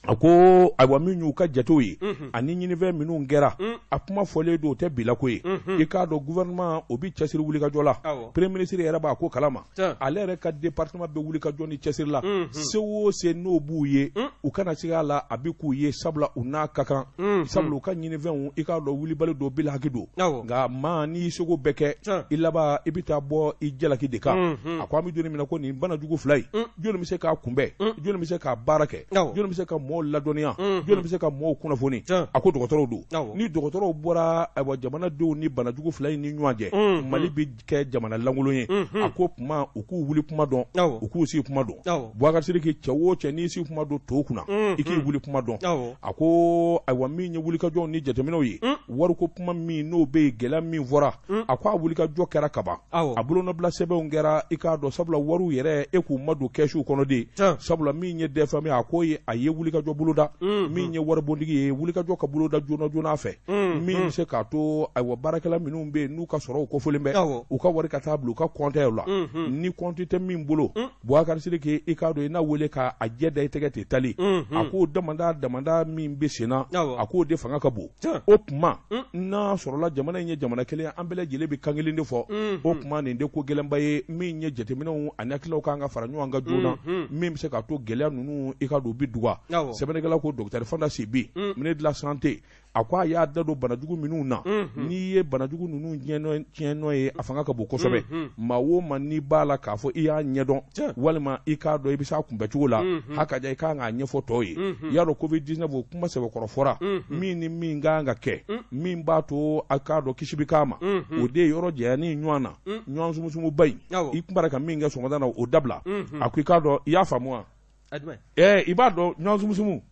a ko ayiwa min y'u ka jatew ye ani ɲinifɛn minnu kɛra a kuma fɔlen don o tɛ bilako ye i k'a dɔn gouvernement o bi cɛsiri wulikajɔ la premier ministre yɛrɛ b'a ko kalama ale yɛrɛ ka département bɛ wulikajɔ ni cɛsiri la se o se n'o b'u ye u kana sig'a la a bi k'u ye sabula u n'a ka kan sabula u ka ɲinifɛnw i k'a dɔn wulibali don bila haki don nka maa n'i seko bɛɛ kɛ i laban i bɛ taa bɔ i jalaki de kan a ko an bɛ don min na ko nin banajugu fila in jɔnni bɛ se k'a kunbɛn jɔnni bɛ se k'a baara kɛ jɔnni bɛ se ka mɔgɔw ladɔnniya jɔnni bɛ se ka mɔgɔw kunnafoni a ko dɔgɔtɔrɔw don ni dɔgɔtɔrɔw bɔra ayiwa jamanadenw ni banajugu fila in ni ɲɔgɔn cɛ Mali bɛ kɛ jamana lankolon ye a ko kuma u k'u wuli kuma dɔn u k'u sigi kuma dɔn Boubacar Sidiki cɛ o cɛ n'i sigi kuma dɔn tɔw kunna i k'i wuli kuma dɔn a ko ayiwa min ye wulikajɔw ni jateminɛw ye wariko kuma min n'o bɛ yen gɛlɛya min fɔra a ko a wulikajɔ kɛra kaban a bolonɔbila sɛbɛnw kɛra i k'a dɔn sabula wariw yɛrɛ e k'u ma don kɛsiw kɔnɔ de sabula min ye DFM a ko a ye wulikajɔ boloda min ye waribondigi ye wulikajɔ ka boloda joona joona fɛ min bɛ se k'a to ayiwa baarakɛla minnu bɛ yen n'u ka sɔrɔ u kɔfɔlen bɛ u ka wari ka taa bila u ka kɔntɛw la ni kɔnti tɛ min bolo Boubacar Sidiki i k'a dɔn i n'a wele k'a jɛ da i tɛgɛ ten tali a ko damanda min bɛ sen na a k'o de fanga ka bon o tuma n'a sɔrɔla jamana in ye jamana kelen an bɛɛ lajɛlen bɛ kan kelen de fɔ o tuma nin de ko gɛlɛnba ye min ye jateminɛw ani hakililaw kan ka fara ɲɔgɔn kan joona min bɛ se k'a to gɛlɛya ninnu i ka don u bɛ duga sɛbɛnnikɛla ko docteur Fanta Sibi ministre de la santé a ko a y'a da don banajugu minnu na n'i ye banajugu ninnu tiɲɛ nɔ ye a fanga ka bon kosɛbɛ maa o maa n'i b'a la k'a fɔ i y'a ɲɛdɔn walima i k'a dɔn i bɛ se a kunbɛcogo la hakaja i kan k'a ɲɛfɔ tɔw ye y'a dɔn covid-19 o kuma sɛbɛkɔrɔ fɔra min ni min kan ka kɛ min b'a to a k'a dɔn kisi bɛ k'a ma o de ye yɔrɔ jɛyani ɲɔgɔn na ɲɔgɔn sumusumuba in i kun b'a ka min kɛ sɔgɔmada na o dabila a ko i k'a dɔn i y'a faamu wa i b'a dɔn ɲɔgɔn sumusumu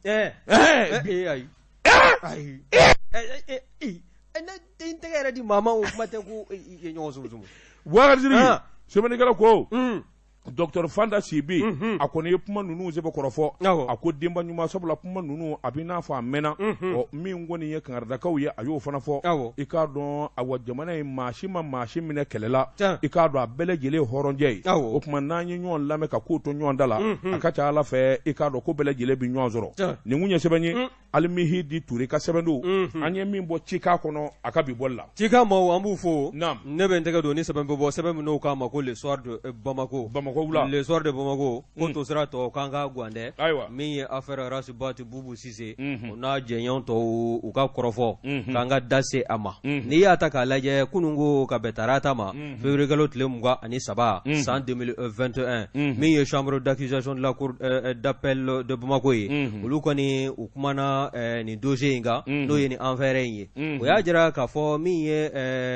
ne tɛgɛ yɛrɛ di mama o kuma tɛ ko ye ɲɔgɔn sumusumu Boubacar Sidiki sɛbɛnnikɛla ko docteur Fanta Sibi a kɔni ye kuma ninnu sɛbɛkɔrɔ fɔ a ko denba ɲuman sabula kuma ninnu a bɛ n'a fɔ a mɛnna min kɔni ye kangaridakaw ye a y'o fana fɔ i k'a dɔn awa jamana in maa si ma maa si minɛ kɛlɛ la i k'a dɔn a bɛɛ lajɛlen hɔrɔnjɛ ye o tuma n'an ye ɲɔgɔn lamɛn ka kow to ɲɔgɔn da la a ka ca Ala fɛ i k'a dɔn ko bɛɛ lajɛlen bɛ ɲɔgɔn sɔrɔ nin kun ye sɛbɛn ye Alimihi di Ture ka sɛbɛn don an ye min bɔ Cika kɔnɔ a ka bi bɔli la Cika maaw an b'u fo ne bɛ n tɛgɛ don ni sɛbɛn bɛ bɔ sɛbɛn min n'o k'a ma ko le soir de Bamako le soir de Bamako ko to sera to kanga gwande min ye affaire Rasibati Boubou Cissé on a jɛɲɔgɔn tɔw u ka kɔrɔfɔ k'an ka da se a ma n'i y'a ta k'a lajɛ kununko ka bɛn tarata ma février kalo tile 23 san 2021 min ye chambre d'accusation de la cour d'appel de Bamako ye olu kɔni u kumana nin dossier in kan n'o ye nin affaire in ye o y'a jira k'a fɔ min ye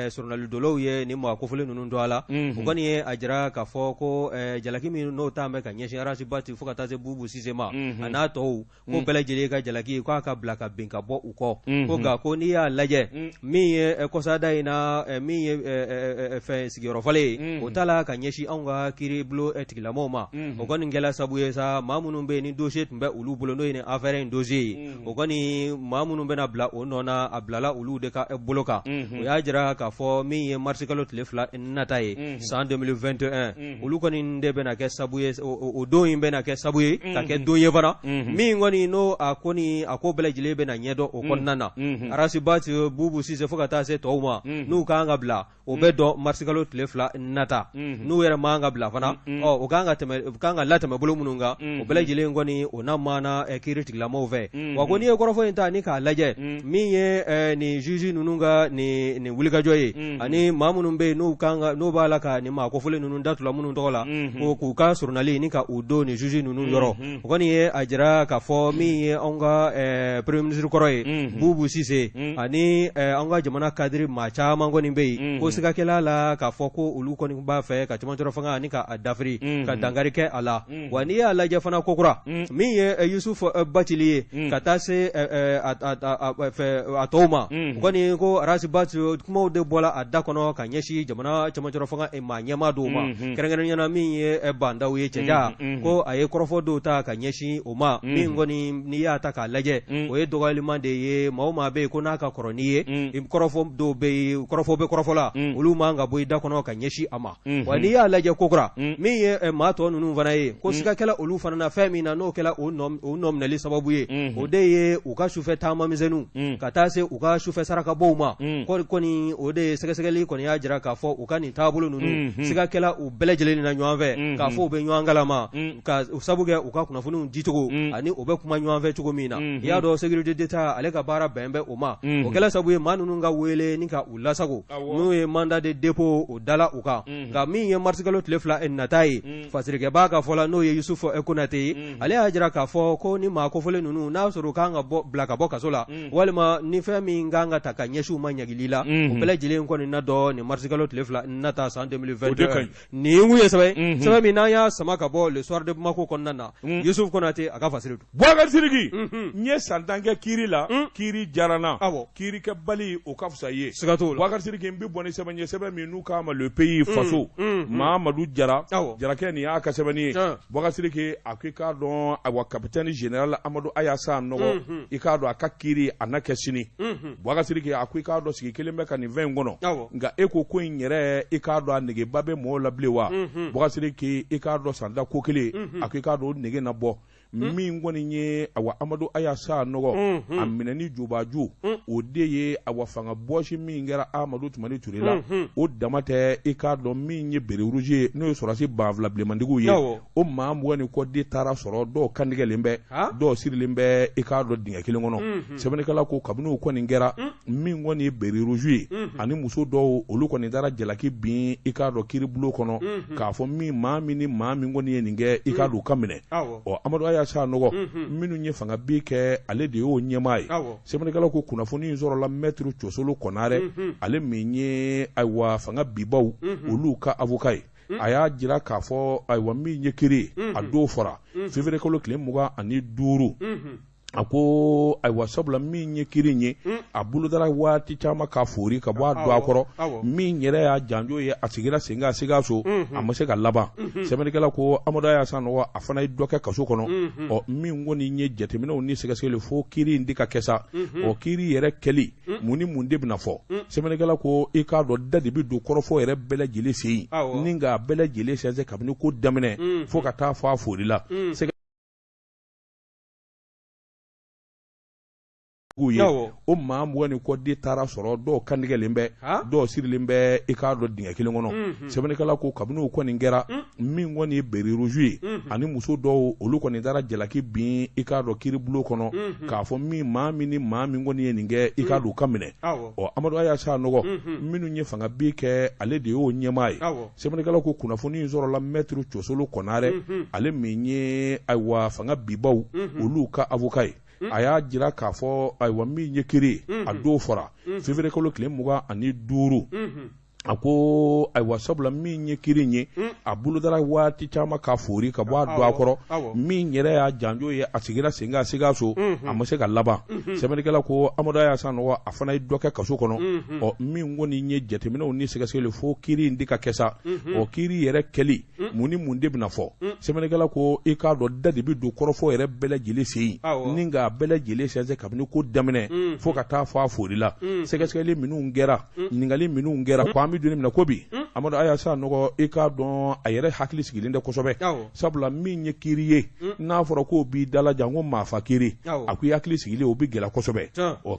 journal dolaw ye nin maa kofɔlen ninnu to a la o kɔni ye a jira k'a fɔ ko jalaki min n'o ta mɛn ka ɲɛsin Rasibati fo ka taa se Boubou Cissé ma a n'a tɔw ko bɛɛ lajɛlen ka jalaki k'a ka bila ka bin ka bɔ u kɔ ko nka ko n'i y'a lajɛ min ye kɔsada in na min ye fɛn sigiyɔrɔ fɔlen ye o t'a la ka ɲɛsin anw ka kiiribulon tigilamɔgɔw ma o kɔni kɛla sabu ye sa maa minnu bɛ yen ni dossier tun bɛ olu bolo n'o ye nin affaire in dossier ye o kɔni maa minnu bɛna bila o nɔ na a bilala olu de ka bolo kan o y'a jira k'a fɔ min ye mars kalo tile 2 nata ye san 2021 olu kɔni de bɛna kɛ sabu ye o don in bɛna kɛ sabu ye ka kɛ don ye fana min kɔni n'o a ko bɛɛ lajɛlen bɛna ɲɛdɔn o kɔnɔna na Rasibati Boubou Cissé fo ka taa se tɔw ma n'u kan ka bila o bɛ dɔn mars kalo tile 2 nata n'u yɛrɛ man ka bila fana o kan ka latɛmɛ bolo minnu kan o bɛɛ lajɛlen kɔni o n'a maana kiiri tigilamɔgɔw fɛ wa ko n'i ye kɔrɔfɔ in ta ni k'a lajɛ min ye nin juge ninnu ka nin wulikajɔ ye ani maa minnu bɛ yen n'u b'a la ka nin maa kofɔlen ninnu datula minnu tɔgɔ la ko k'u ka journal ni ka u don nin juge ninnu yɔrɔ o kɔni ye a jira k'a fɔ min ye anw ka premier ministre kɔrɔ ye Boubou Cissé ani anw ka jamana kadiri maa caman kɔni bɛ yen ko sigakɛla la k'a fɔ ko olu kɔni b'a fɛ ka camancɛrɛ fanga ani ka dafiri ka dankari kɛ a la wa n'i y'a lajɛ fana kokura min ye Yusuf Batili ye ka taa se a tɔw ma o kɔni ko Rasibati kumaw de bɔla a da kɔnɔ ka ɲɛsin jamana camancɛrɛ fanga maa ɲɛmaa dɔw ma kɛrɛnkɛrɛnnenya min ye bandaw ye cɛja ko a ye kɔrɔfɔ dɔw ta ka ɲɛsin o ma min kɔni n'i y'a ta k'a lajɛ o ye dɔgɔyaliman de ye maa o maa bɛ yen ko n'a ka kɔrɔ n'i ye kɔrɔfɔ dɔw bɛ yen kɔrɔfɔ bɛ kɔrɔfɔ la olu man ka bɔ i da kɔnɔ ka ɲɛsin a ma wa n'i y'a lajɛ kokura min ye maa tɔ ninnu fana ye ko sigakɛla olu fana na fɛn min na n'o kɛla o nɔ minɛli sababu ye o de ye u ka sufɛ taama misɛnninw ka taa se u ka sufɛ sarakabɔw ma kɔni o de ye sɛgɛsɛgɛli kɔni y'a jira k'a fɔ u ka nin taabolo ninnu sigakɛla u bɛɛ lajɛlen na ɲɔgɔn fɛ k'a fɔ u bɛ ɲɔgɔn kalama ka sabu kɛ u ka kunnafoniw dicogo ani u bɛ kuma ɲɔgɔn fɛ cogo min na i y'a dɔn sécurité d'État ale ka baara bɛn bɛ o ma o kɛla sabu ye maa ninnu ka wele ni ka u lasago n'o ye mandat de dépôt o dala u kan nka min ye mars kalo tile 2 nata ye fasirikɛbaa ka fɔ la n'o ye Yusufu Konate ye ale y'a jira k'a fɔ ko ni maa kofɔlen ninnu n'a sɔrɔ u kan ka bila ka bɔ kaso la walima ni fɛn min kan ka ta ka ɲɛsiw ma ɲagili la o bɛɛ lajɛlen kɔni na dɔn ni mars kalo tile 2 nata san 2021 nin kun ye sɛbɛn min n'an y'a sama ka bɔ le soir de Bamako kɔnɔna na Yusufu Konate a ka fasiri don Boubacar Sidiki n ye san 10 kɛ kiiri la kiiri diyara n na kiiri kɛ bali o ka fisa i ye siga t'o la Boubacar Sidiki n bɛ bɔ ni sɛbɛn ye sɛbɛn min n'u k'a ma le pays faso Mahamadu Jara Jarakɛ nin y'a ka sɛbɛnni ye Boubacar Sidiki a ko i k'a dɔn awa capitaine général Amadou Ayasa nɔgɔ i k'a dɔn a ka kiiri a na kɛ sini Boubacar Sidiki a ko i k'a dɔn sigi kelen bɛ ka nin fɛn in kɔnɔ nka e ko in yɛrɛ i k'a dɔn a negeba bɛ mɔgɔw la bilen wa Boubacar Sidiki i k'a dɔn san da ko kelen a ko i k'a dɔn o nege na bɔ min kɔni ye awa Amadou Ayasa nɔgɔ a minɛni jubaju o de ye awa fanga bɔsi min kɛra Amadou Tumani Ture la o dama tɛ i k'a dɔn min ye bere rouge ye n'o ye sɔrɔsi banfila bilemantigiw ye o maa mugan ni kɔ de taara sɔrɔ dɔw kantigɛlen bɛ dɔw sirilen bɛ i k'a dɔn dingɛ kelen kɔnɔ sɛbɛnnikɛla ko kabini o kɔni kɛra min kɔni ye bere rouge ye ani muso dɔw olu kɔni taara jalaki bin i k'a dɔn kiiribulon kɔnɔ k'a fɔ maa min ni maa min kɔni ye nin kɛ i k'a dɔn u ka minɛ Amadou Ayasa nɔgɔ minnu ye fanga bi kɛ ale de y'o ɲɛmaa ye sɛbɛnnikɛlaw ko kunnafoni in sɔrɔla maître Cosolo Konare ale min ye ayiwa fanga bibaw olu ka avocat ye a y'a jira k'a fɔ ayiwa min ye kiiri a don fɔra février kalo tile 25 a ko ayiwa sabula min ye kiiri ye a bolodara waati caman ka fori ka bɔ a don a kɔrɔ min yɛrɛ y'a janjo ye a sigira sen kan Sikaso a ma se ka laban sɛbɛnnikɛla ko Amadou Ayasa nɔgɔ a fana ye dɔ kɛ kaso kɔnɔ min kɔni ye jateminɛw ni sɛgɛsɛgɛli fo kiiri in de ka kɛ sa kiiri yɛrɛ kɛli mun ni mun de bɛna fɔ sɛbɛnnikɛla ko i k'a dɔn da de bɛ don kɔrɔfɔ yɛrɛ bɛɛ lajɛlen sen ni nka bɛɛ lajɛlen sɛnsɛn kabini ko daminɛ fo ka taa fɔ a fori la ye o maa mugan ni kɔ de taara sɔrɔ dɔw kantigɛlen bɛ dɔw sirilen bɛ i k'a dɔn dingɛ kelen kɔnɔ sɛbɛnnikɛla ko kabini o kɔni kɛra min kɔni ye bere rouge ye ani muso dɔw olu kɔni taara jalaki bin i k'a dɔn kiiribulon kɔnɔ k'a fɔ maa min ni maa min kɔni ye nin kɛ i k'a dɔn ka minɛ Amadu Ayasa nɔgɔ minnu ye fanga bi kɛ ale de y'o ɲɛmaa ye sɛbɛnnikɛla ko kunnafoni in sɔrɔla mɛtiri Cosolo Konare ale min ye ayiwa fanga bibaw olu ka avocat ye a y'a jira k'a fɔ ayiwa min ye kiri a don fɔra février kalo tile 25 a ko ayiwa sabula min ye kiri ye a bolodara waati caman ka fori ka bɔ a don a kɔrɔ min yɛrɛ y'a janjo ye a sigira sen kan Sikaso a ma se ka laban sɛbɛnnikɛla ko Amadu Ayasa nɔgɔ a fana ye dɔ kɛ kaso kɔnɔ min kɔni ye jateminɛw ni sɛgɛsɛgɛli fo kiri in de ka kɛ sa kiri yɛrɛ kɛli mun ni mun de bɛna fɔ sɛbɛnnikɛla ko i k'a dɔn da de bɛ don kɔrɔfɔ yɛrɛ bɛɛ lajɛlen sen ni nka bɛɛ lajɛlen sɛnsɛn kabini ko daminɛ fo ka taa fɔ a fori la sɛgɛsɛgɛli minnu kɛra ɲininkali minnu kɛra ko an bɛ don min na ko bi Amadu Ayasa nɔgɔ i k'a dɔn a yɛrɛ hakili sigilen tɛ kosɛbɛ sabula min ye kiri ye n'a fɔra ko b'i dalajan ko maafa kiri a ko i hakili sigilen o bɛ gɛlɛya kosɛbɛ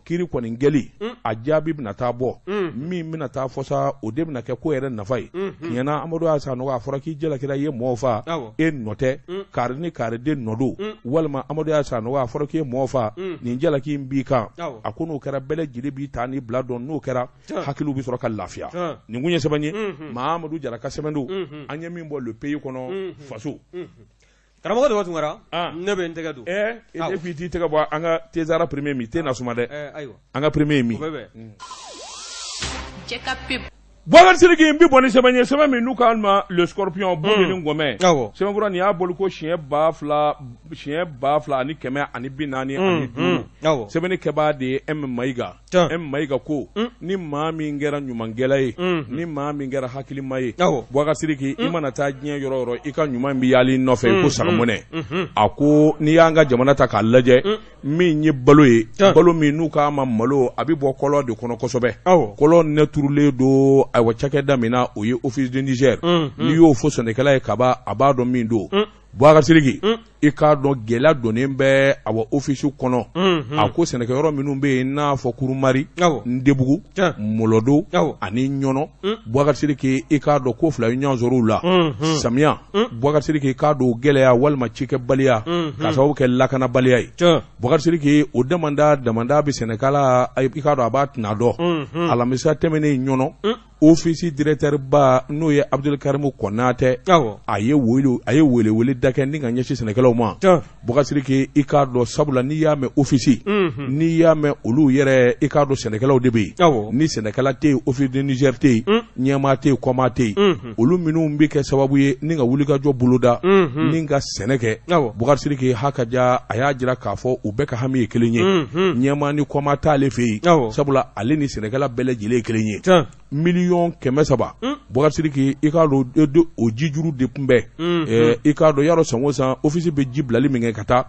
kiri kɔni gɛli a jaabi bɛna taa bɔ min bɛna taa fɔ sa o de bɛna kɛ ko yɛrɛ nafa ye tiɲɛna Amadu Ayasa nɔgɔ a fɔra k'i jalakira i ye mɔgɔw fa e nɔ tɛ kari ni kariden nɔ don walima Amadu Ayasa nɔgɔ a fɔra k'i ye mɔgɔw fa nin jalaki in b'i kan a ko n'o kɛra bɛɛ lajɛlen b'i ta ni bila dɔn n'o kɛra hakiliw bɛ sɔrɔ ka lafiya nin kun ye sɛbɛn ye Mahamadu Jara ka sɛbɛn don an ye min bɔ le pays kɔnɔ faso karamɔgɔ de Tunkara ne bɛ n tɛgɛ don e f'i t'i tɛgɛ bɔ an ka Tezara premier mi te na suma dɛ an ka premier mi Boubacar Sidiki n bɛ bɔ ni sɛbɛn ye sɛbɛn min n'u k'a ma le scorpion bon ni ngɔmɛ sɛbɛnkura nin y'a boli ko siɲɛ 2000 ani 140 ani 5 sɛbɛnni kɛbaa de ye M Mayiga Mayiga ko ni maa min kɛra ɲumankɛla ye ni maa min kɛra hakilima ye Boubacar Sidiki i mana taa diɲɛ yɔrɔ yɔrɔ i ka ɲuman bɛ yaali nɔfɛ ko sagamɔnɛ a ko n'i y'an ka jamana ta k'a lajɛ min ye balo ye balo min n'u k'a ma malo a bɛ bɔ kɔlɔn de kɔnɔ kosɛbɛ kɔlɔn nɛturulen don ayiwa cakɛda min na o ye office de Niger n'i y'o fɔ sɛnɛkɛla ye kaba a b'a dɔn min don Boubacar Sidiki i k'a dɔn gɛlɛya donnen bɛ awa office kɔnɔ a ko sɛnɛkɛyɔrɔ minnu bɛ yen n'a fɔ Kurumari Ndebugu Molodo ani Ɲɔnɔ Boubacar Sidiki i k'a dɔn ko fila ye ɲɔgɔn sɔrɔ u la samiya Boubacar Sidiki i k'a dɔn gɛlɛya walima cikɛbaliya ka sababu kɛ lakanabaliya ye Boubacar Sidiki o damanda bɛ sɛnɛkala i k'a dɔn a b'a tɛna dɔn alamisa tɛmɛnen Ɲɔnɔ office directeur ba n'o ye Abdulkarimu Konate a ye wele dakɛ ni ka ɲɛsin sɛnɛkɛlaw ma Boubacar Sidiki i k'a dɔn sabula n'i y'a mɛn office n'i y'a mɛn olu yɛrɛ i k'a dɔn sɛnɛkɛlaw de bɛ yen ni sɛnɛkɛla tɛ yen office de Niger tɛ yen ɲɛmaa tɛ yen kɔmaa tɛ yen olu minnu bɛ kɛ sababu ye ni ka wulikajɔ boloda ni ka sɛnɛ kɛ Boubacar Sidiki hakaja a y'a jira k'a fɔ u bɛɛ ka hami ye kelen ye ɲɛmaa ni kɔmaa t'ale fɛ yen sabula ale ni sɛnɛkɛla bɛɛ lajɛlen ye kelen ye miliyɔn 300 Boubacar Sidiki i k'a dɔn o ji juru de tun bɛ i k'a dɔn yarɔ san o san office bɛ ji bilali min kɛ ka taa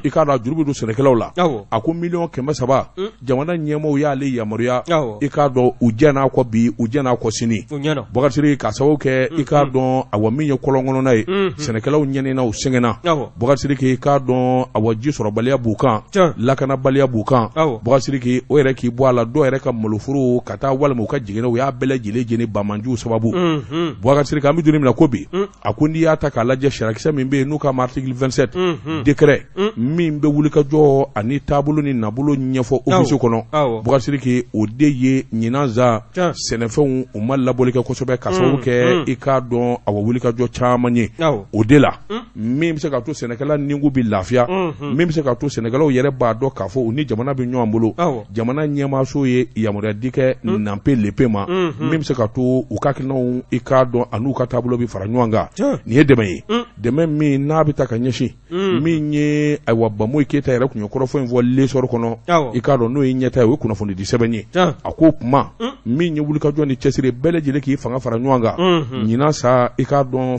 i k'a dɔn a juru bɛ don sɛnɛkɛlaw la a ko miliyɔn 300 jamana ɲɛmaaw y'ale yamaruya i k'a dɔn u jɛ n'a kɔ bi u jɛ n'a kɔ sini Boubacar Sidiki k'a sababu kɛ i k'a dɔn awa min ye kɔlɔn kɔnɔna ye sɛnɛkɛlaw ɲɛnina u sɛgɛnna Boubacar Sidiki i k'a dɔn awa ji sɔrɔbaliya b'u kan lakanabaliya b'u kan Boubacar Sidiki o yɛrɛ k'i bɔ a la dɔw yɛrɛ ka maloforo ka taa walima u ka jiginɛ u y'a bɛɛ lajɛlen jeni Bamanju sababu Boubacar Sidiki an bɛ don min na ko bi a ko n'i y'a ta k'a lajɛ sarakisɛ min bɛ yen n'u ka article 27 décret min bɛ wulikajɔ ani taabolo ni nabolo ɲɛfɔ office kɔnɔ Boubacar Sidiki o de ye ɲinan zan sɛnɛfɛnw u ma labɔli kɛ kosɛbɛ ka sababu kɛ i k'a dɔn awa wulikajɔ caman ye o de la min bɛ se ka to sɛnɛkɛla ningu bɛ lafiya min bɛ se ka to sɛnɛkɛlaw yɛrɛ b'a dɔn k'a fɔ u ni jamana bɛ ɲɔgɔn bolo jamana ɲɛmaaso ye yamaruya di kɛ nanpe lepe ma min bɛ se ka to u ka hakilinaw i k'a dɔn an'u ka taabolo bɛ fara ɲɔgɔn kan nin ye dɛmɛ ye dɛmɛ min n'a bɛ ta ka ɲɛsin min ye ayiwa Bamoyi Keyita yɛrɛ tun ye kɔrɔfɔ in fɔ lesɔrɔ kɔnɔ i k'a dɔn n'o ye ɲɛta ye o ye kunnafoni di sɛbɛn ye a ko kuma min ye wulikajɔ ni cɛsiri bɛɛ lajɛlen k'i fanga fara ɲɔgɔn kan ɲinan sa i k'a dɔn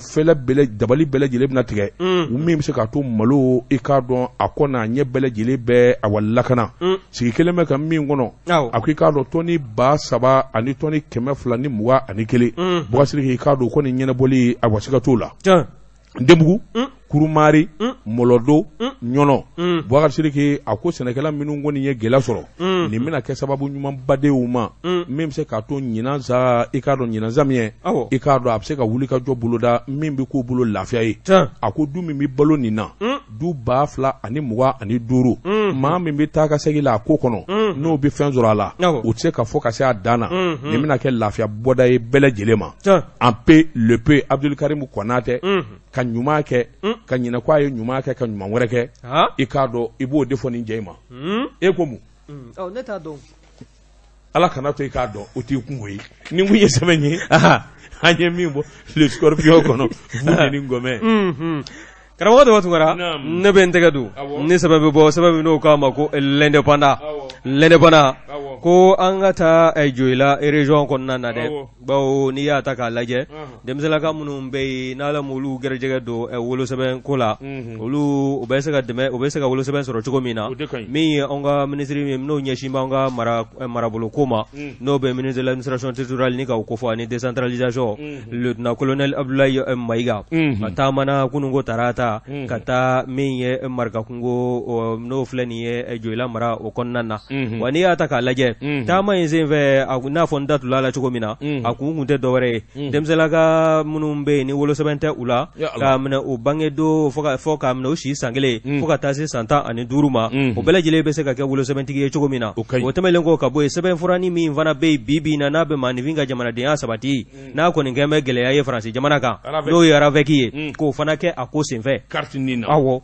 dabali bɛɛ lajɛlen bɛna tigɛ min bɛ se k'a to malo i k'a dɔn a kɔ n'a ɲɛ bɛɛ lajɛlen bɛɛ awa lakana sigi kelen bɛ ka min kɔnɔ a ko i k'a dɔn tɔni 300 ani tɔni 221 Boubacar Sidiki i k'a dɔn ko nin ɲɛnabɔli awa siga t'o la Ndebugu kurumari molodo ɲɔnɔ Boubacar Sidiki a ko sɛnɛkɛla minnu kɔni ye gɛlɛya sɔrɔ nin bɛna kɛ sababu ɲumanba de u ma min bɛ se k'a to ɲinansa i k'a dɔn ɲinansa min ye i k'a dɔn a bɛ se ka wuli ka jɔ boloda min bɛ k'u bolo lafiya ye a ko du min bɛ balo nin na du 2025 maa min bɛ taa ka segin la a ko kɔnɔ n'o bɛ fɛn sɔrɔ a la u tɛ se ka fɔ ka se a dan na nin bɛna kɛ lafiya bɔda ye bɛɛ lajɛlen ma en paix le paix Abdul Karim Konate ka ɲuman kɛ ka ɲinɛ ko a ye ɲuman kɛ ka ɲuman wɛrɛ kɛ i k'a dɔn i b'o de fɔ nin jɛ in ma e ko mun ne t'a dɔn Ala kana to i k'a dɔn o t'i kungo ye ni mun ye sɛbɛn ye an ye min bɔ le scorpion kɔnɔ fu ni ngɔmɛ karamɔgɔ dɔ tungara ne bɛ n tɛgɛ don ni sɛbɛn bɛ bɔ sɛbɛn min n'o k'a ma ko l'indépendant ko an ka taa Joyila région kɔnɔna na dɛ bawo n'i y'a ta k'a lajɛ denmisɛnninlaka minnu bɛ yen n'Ala m'olu gɛrɛjɛgɛ don wolosɛbɛn ko la olu u bɛ se ka dɛmɛ u bɛ se ka wolosɛbɛn sɔrɔ cogo min na min ye an ka ministre min n'o ɲɛsin bɛ an ka marabolo ko ma n'o bɛ ministre de l'administration territoriale ni ka o kofɔ ani décentralisation lieutenant colonel Abdoulaye Mayiga a taamana kununko tarata ka taa min ye marakakungo n'o filɛ nin ye Joyila mara o kɔnɔna na wa n'i y'a ta k'a lajɛ taama in sen fɛ n'a fɔ n datula la cogo min na a kun tɛ dɔwɛrɛ ye denmisɛnninlaka minnu bɛ yen ni wolosɛbɛn tɛ u la k'a minɛ o bangedon fɔ k'a minɛ o si san kelen fo ka taa se san 15 ma o bɛɛ lajɛlen bɛ se ka kɛ wolosɛbɛntigi ye cogo min na o tɛmɛlen kɔ ka bɔ yen sɛbɛnfurani min fana bɛ yen bi na n'a bɛ maanifin ka jamanadenya sabati n'a kɔni kɛn bɛ gɛlɛya ye Faransi jamana kan n'o ye Aravec ye k'o fana kɛ a ko senfɛ awɔ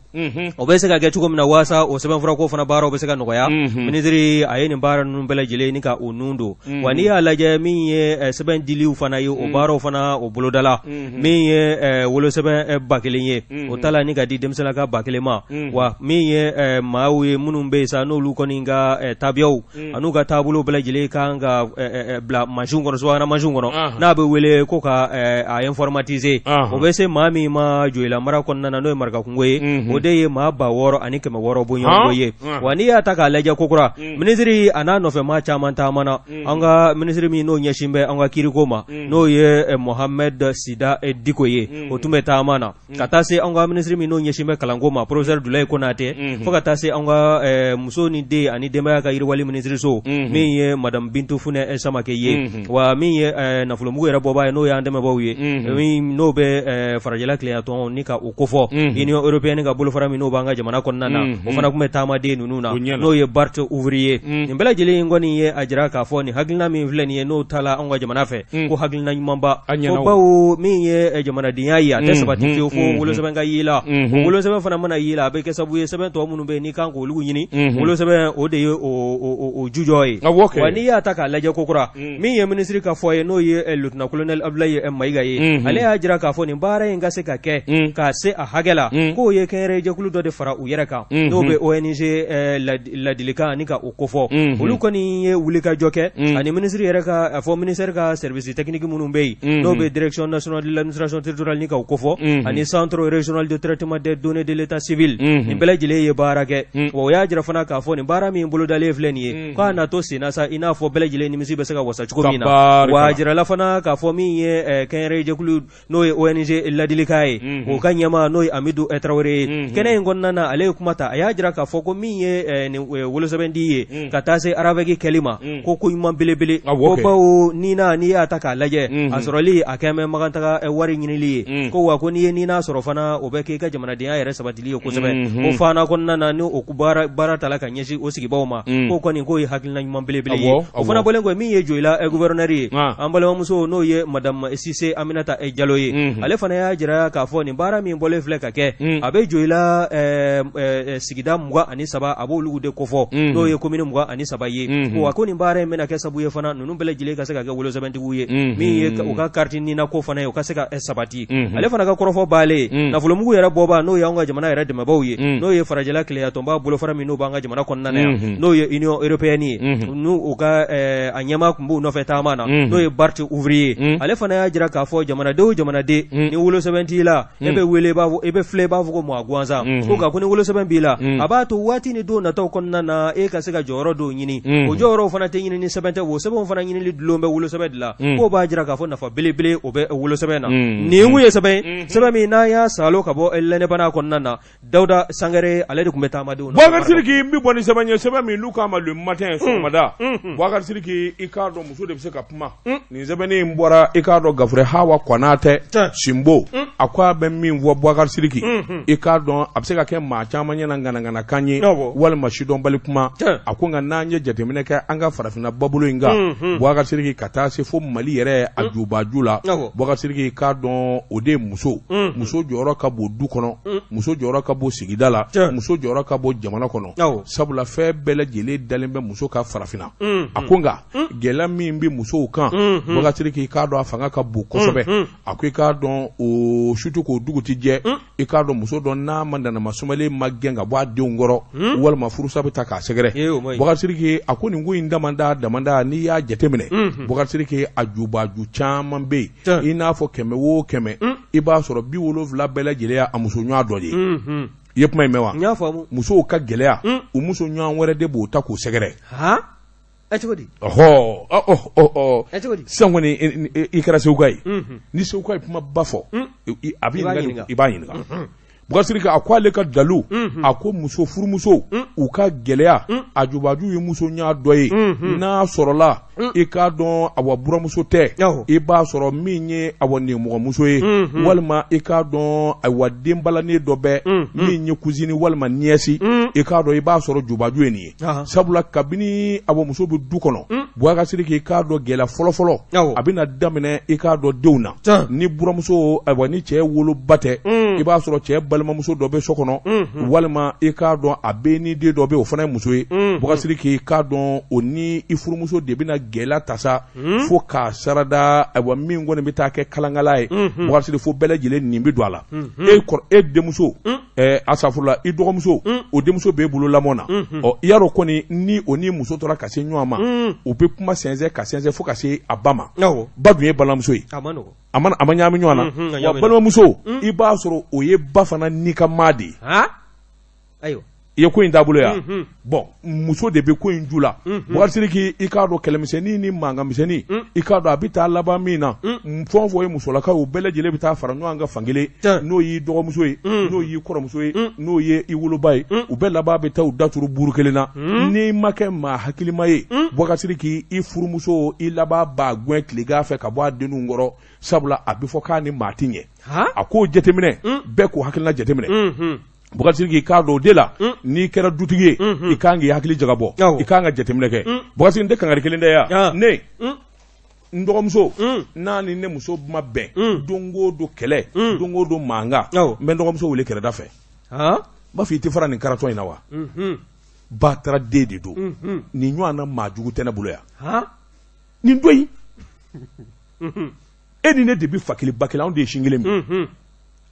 o bɛ se ka kɛ cogo min na waasa o sɛbɛnfura ko fana baaraw bɛ se ka nɔgɔya ministre a ye nin baara ninnu bɛɛ lajɛlen ni ka o nun don wa n'i y'a lajɛ min ye sɛbɛn diliw fana ye o baaraw fana o bolodala min ye wolosɛbɛn 1000 ye o ta la ni ka di denmisɛnninlaka 1000 ma wa min ye maaw ye minnu bɛ yen sa n'olu kɔni ka tabiyaw an'u ka taabolo bɛɛ lajɛlen kan ka bila mansin kɔnɔ subahana mansin kɔnɔ n'a bɛ wele ko ka a informatiser o bɛ se maa min ma Joyila mara kɔnɔna na n'o ye marakakungo ye o de ye maa 600,000 bɔɲɔgɔnko ye wa n'i y'a ta k'a lajɛ kokura ministre a n'a nɔfɛ maa caman taamana an ka ministre min n'o ɲɛsin bɛ an ka kiriko ma n'o ye Mohamed Sida Diko ye o tun bɛ taama na ka taa se an ka ministre min n'o ɲɛsin bɛ kalanko ma professeur Dulaye Konate fo ka taa se an ka muso ni den ani denbaya ka yiriwali ministre so min ye madame Bintou Funɛ Samake ye wa min ye nafolomugu yɛrɛ bɔbaa ye n'o y'an dɛmɛbaaw ye n'o bɛ farajɛla tilenya tɔn ni ka o kofɔ Union européenne ka bolofara min n'o b'an ka jamana kɔnɔna na o fana tun bɛ taama den ninnu na n'o ye Bart Ouvrier nin bɛɛ lajɛlen kɔni ye a jira k'a fɔ nin hakilina min filɛ nin ye n'o taala an ka jamana fɛ ko hakilina ɲumanba ko bawo min ye jamanadenya ye a tɛ sabati fiyewu fo wolosɛbɛn ka ye la o wolosɛbɛn fana mana ye la a bɛ kɛ sababu ye sɛbɛn tɔ minnu bɛ yen n'i kan k'olu ɲini wolosɛbɛn o de ye o jujɔ ye wa n'i y'a ta k'a lajɛ kokura min ye ministre ka fɔ ye n'o ye lieutenant colonel Abdoulaye Mayiga ye ale y'a jira k'a fɔ nin baara in ka se ka kɛ k'a se a hakɛ la k'o ye kɛnyɛrɛye jɛkulu dɔ de fara u yɛrɛ kan n'o bɛ ONG ladilikan ani ka o kofɔ olu kɔni ye wulikajɔ kɛ ani ministre yɛrɛ ka a fɔ ministère ka service technique minnu bɛ yen n'o bɛ direction nationale de l'administration territoriale ni ka o kofɔ ani centre régional de traitement des données de l'état civil nin bɛɛ lajɛlen ye baara kɛ wa o y'a jira fana k'a fɔ nin baara min bolodalen filɛ nin ye k'a na to senna sa i n'a fɔ bɛɛ lajɛlen nimisi bɛ se ka wasa cogo min na wa a jirala fana k'a fɔ min ye kɛnyɛrɛye jɛkulu n'o ye ONG ladilikan ye o ka ɲɛma n'o ye Amidou Traoré ye kɛnɛ in kɔnɔna na ale ye kuma ta a y'a jira k'a fɔ ko min ye nin wolosɛbɛn di ye ka taa se Aravec kɛli ma ko ɲuman belebele ko bawo n'i y'a ta k'a lajɛ a sɔrɔli a kɛn bɛ magantaga wari ɲinili ye ko wa ko n'i ye nina sɔrɔ fana o bɛ k'i ka jamanadenya yɛrɛ sabatili ye kosɛbɛ ko fana kɔnɔna na ni o baara tala ka ɲɛsin o sigibaw ma ko kɔni k'o ye hakilina ɲuman belebele ye o fana bɔlen kɔ min ye Joyila gouverneur ye an balimamuso n'o ye madame Cissé Aminata Diallo ye ale fana y'a jira k'a fɔ nin baara min bɔlen filɛ ka kɛ a bɛ Joyila sigida 23 a b'olu de kofɔ n'o ye commune 23 ye wa ko nin baara in bɛna kɛ sababu ye fana ninnu bɛɛ lajɛlen ka se ka kɛ wolosɛbɛntigiw ye min ye u ka carte nina ko fana ye o ka se ka sabati ale fana ka kɔrɔfɔ baale nafolomugu yɛrɛ bɔba n'o ye an ka jamana yɛrɛ dɛmɛbaaw ye n'o ye farajɛla tilenya tɔnba bolofara min n'o b'an ka jamana kɔnɔna na yan n'o ye Union européenne ye n'u u ka a ɲɛma tun b'u nɔfɛ taama na n'o ye Bart Ouvrier ale fana y'a jira k'a fɔ jamanaden o jamanaden ni wolosɛbɛn t'i la e bɛ wele i bɛ filɛ i b'a fɔ ko mɔgɔ gansan ko nka ko ni wolosɛbɛn b'i la a b'a to waati ni don nataw kɔnɔna na e ka se ka jɔyɔrɔ dɔw ɲini o jɔyɔrɔ fana tɛ ɲini ni sɛbɛn tɛ wo sɛbɛnw fana ɲinili dulon bɛ wolosɛbɛn de la k'o b'a jira k'a fɔ nafa belebele o bɛ wolosɛbɛn na nin kun ye sɛbɛn min n'a y'a salo ka bɔ lɛnɛbana kɔnɔna na Dawuda Sangare ale de tun bɛ taamadenw na Boubacar Sidiki n bɛ bɔ ni sɛbɛn ye sɛbɛn min n'u k'a ma le matin sɔgɔmada Boubacar Sidiki i k'a dɔn muso de bɛ se ka kuma nin sɛbɛnnin in bɔra i k'a dɔn Gafure Hawa Konate Simbo a ko a bɛ min fɔ Boubacar Sidiki i k'a dɔn a bɛ se ka kɛ maa caman ɲɛna ŋanaŋanakan ye walima sidɔnbali kuma a ko nka n'an ye jateminɛ kɛ an ka farafinna babolo in kan Boubacar Sidiki ka taa se fo Mali yɛrɛ a jubaju la Boubacar Sidiki k'a dɔn o de ye muso jɔyɔrɔ ka bon du kɔnɔ muso jɔyɔrɔ ka bon sigida la muso jɔyɔrɔ ka bon jamana kɔnɔ sabula fɛn bɛɛ lajɛlen dalen bɛ muso ka farafinna a ko nka gɛlɛya min bɛ musow kan Boubacar Sidiki k'a dɔn a fanga ka bon kosɛbɛ a ko i k'a dɔn o sutu k'o dugu ti jɛ i k'a dɔn muso dɔn n'a ma danama sumalen ma gɛn ka bɔ a denw kɔrɔ walima furusa bɛ ta k'a sɛgɛrɛ Boubacar Sidiki a ko nin ko in damanda n'i y'a jateminɛ Boubacar Sidiki a jubaju caman bɛ yen i n'a fɔ 100 o 100 i b'a sɔrɔ 70 bɛɛ lajɛlen a muso ɲɔgɔn dɔ de ye i ye kuma in mɛn wa musow ka gɛlɛya u muso ɲɔgɔn wɛrɛ de b'o ta k'o sɛgɛrɛ sisan kɔni i kɛra Seguka ye ni Seguka ye kuma ba fɔ a b'i ɲininka i b'a ɲininka Boubacar Sidiki a ko ale ka dalu a ko muso furumuso u ka gɛlɛya a jubaju ye muso ɲa dɔ ye n'a sɔrɔla i k'a dɔn awa buramuso tɛ i b'a sɔrɔ min ye awa nimɔgɔmuso ye walima i k'a dɔn awa denbalanen dɔ bɛ min ye cousine walima nièce i k'a dɔn i b'a sɔrɔ jubaju ye nin ye sabula kabini awa muso bɛ du kɔnɔ Boubacar Sidiki i k'a dɔn gɛlɛya fɔlɔfɔlɔ a bɛna daminɛ i k'a dɔn denw na ni buramuso awa ni cɛ woloba tɛ i b'a sɔrɔ cɛ balimamuso dɔ bɛ so kɔnɔ walima i k'a dɔn a bɛ ni den dɔ bɛ o fana ye muso ye Boubacar Sidiki k'a dɔn o ni i furumuso de bɛna gɛlɛya ta sa fo k'a sarada ayiwa min kɔni bɛ taa kɛ kalankala ye Boubacar Sidiki fo bɛɛ lajɛlen nin bɛ don a la e denmuso asafurula i dɔgɔmuso o denmuso b'e bolo lamɔ na ɔ i y'a dɔn kɔni ni o ni muso tora ka se ɲɔgɔn ma o bɛ kuma sɛnsɛn ka sɛnsɛn fo ka se a ba ma ba dun ye balimamuso ye a ma ɲagami ɲɔgɔn na wa balimamuso i b'a sɔrɔ o ye ba fana ni ka maa de ye i ye ko in taabolo ya bon muso de bɛ ko in ju la Boubacar Sidiki i k'a dɔn kɛlɛmisɛnnin ni mankanmisɛnnin i k'a dɔn a bɛ taa laban min na fɛn o fɛn ye musolakaw u bɛɛ lajɛlen bɛ taa fara ɲɔgɔn kan fankelen n'o y'i dɔgɔmuso ye n'o y'i kɔrɔmuso ye n'o ye i woloba ye u bɛɛ laban bɛ taa u daturu buru kelen na n'i ma kɛ maa hakilima ye Boubacar Sidiki i furumuso i laban b'a gɛn tilegan fɛ ka bɔ a denninw kɔrɔ sabula a bɛ fɔ k'a ni maa ti ɲɛ a k'o jateminɛ bɛɛ k'o hakilina jateminɛ Boubacar Sidiki k'a dɔn o de la n'i kɛra dutigi ye i kan k'i hakili jagabɔ i kan ka jateminɛ kɛ Boubacar Sidiki n tɛ kangari kelen dɛ yan ne n dɔgɔmuso n'a ni ne muso ma bɛn don o don kɛlɛ don o don mankan n bɛ n dɔgɔmuso wele kɛrɛda fɛ n b'a fɔ i tɛ fara nin karatɔ in na wa ba taara den de don nin ɲɔgɔn na maa jugu tɛ ne bolo yan nin don in e ni ne de bɛ fa kelen ba kelen anw de ye sin kelen min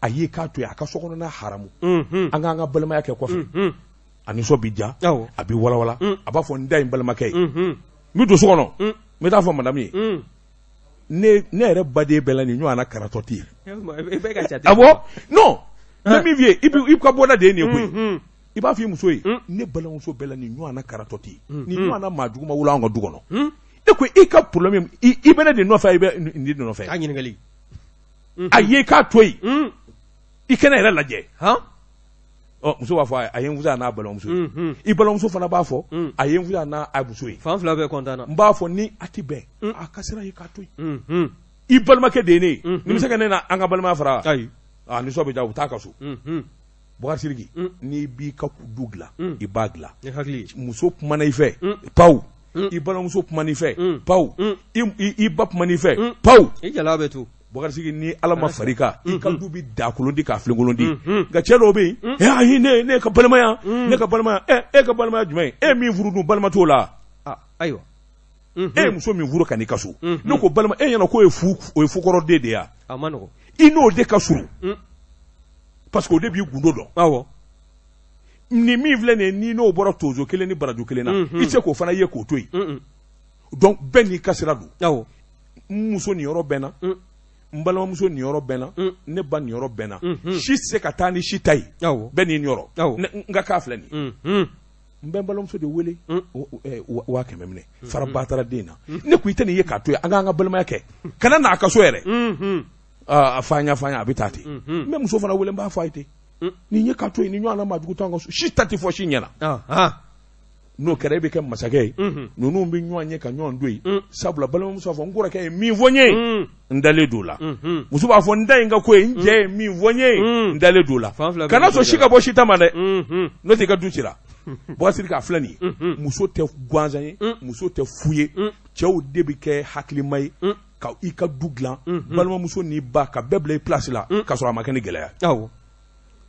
a y'i k'a to yen a ka sokɔnɔna haramu an k'an ka balimaya kɛ kɔfɛ a nisɔn bɛ ja a bɛ walawala a b'a fɔ n da ye n balimakɛ ye n bɛ don so kɔnɔ n bɛ taa fɔ madame ye ne yɛrɛ baden bɛɛ la nin ɲɔgɔn na karatɔ tɛ yen awɔ non ne min f'i ye i ka bɔda de ye nin ye koyi i b'a fɔ i muso ye ne balimamuso bɛɛ la nin ɲɔgɔn na karatɔ tɛ yen nin ɲɔgɔn na maa jugu ma wolo an ka du kɔnɔ e ko i ka problème i bɛ ne de nɔfɛ i bɛ nin de nɔfɛ a ɲininkali a ye k'a to yen i kɛnɛ yɛrɛ lajɛ muso b'a fɔ a ye n fusa n'a balimamuso ye i balimamuso fana b'a fɔ a ye n fusa n'a muso ye fan fila bɛɛ content na n b'a fɔ ni a tɛ bɛn a ka sira ye k'a to yen i balimakɛ de ye ne ye ni bɛ se ka ne na an ka balimaya fara ayi nisɔn bɛ ja u t'a ka so Boubacar Sidiki n'i b'i ka du dilan i b'a dilan muso kumana i fɛ pawu i balimamuso kumana i fɛ pawu i ba kumana i fɛ pawu i jala bɛ to Boubacar Sidiki ni ala ma far'i kan i ka du bɛ dakolondi k'a filenkolondi nka cɛ dɔw bɛ yen ayi ne ka balimaya ne ka balimaya e ka balimaya jumɛn e min furu dun balima t'o la ayiwa e ye muso min furu ka n'i ka so ne ko balima e ɲɛna k'o ye fukɔrɔden de ye a ma nɔgɔ i n'o de ka surun parce que o de b'i gundo dɔn awɔ ni min filɛ nin ye n'i n'o bɔra tonso kelen ni baraju kelen na i tɛ se k'o fana ye k'o to yen donc bɛɛ n'i ka sira don awɔ n muso nin yɔrɔ bɛɛ na n balimamuso nin yɔrɔ bɛɛ na ne ba nin yɔrɔ bɛɛ na si tɛ se ka taa ni si ta ye bɛɛ n'i yɔrɔ n ka k'a filɛ nin n bɛ n balimamuso de wele waa kɛmɛ minɛ fara ba taara den na ne ko i tɛ nin ye k'a to ye an k'an ka balimaya kɛ kana n'a ka so yɛrɛ a fanya a bɛ taa ten n bɛ muso fana wele n b'a fɔ a ye ten nin ye k'a to ye ni ɲɔgɔn na maa jugu to an ka so si ta tɛ fɔ si ɲɛna n'o kɛra e bɛ kɛ masakɛ ye ninnu bɛ ɲɔgɔn ye ka ɲɔgɔn to yen sabula balimamuso b'a fɔ n kɔrɔkɛ ye min fɔ n ye n dalen don o la muso b'a fɔ n da in ka ko ye n cɛ ye min fɔ n ye n dalen don o la kana sɔn si ka bɔ si ta ma dɛ n'o tɛ i ka du cira Boubacar k'a filɛ nin ye muso tɛ gansan ye muso tɛ fu ye cɛw de bɛ kɛ hakilima ye ka i ka du dilan balimamuso n'i ba ka bɛɛ bila i place la k'a sɔrɔ a ma kɛ ni gɛlɛya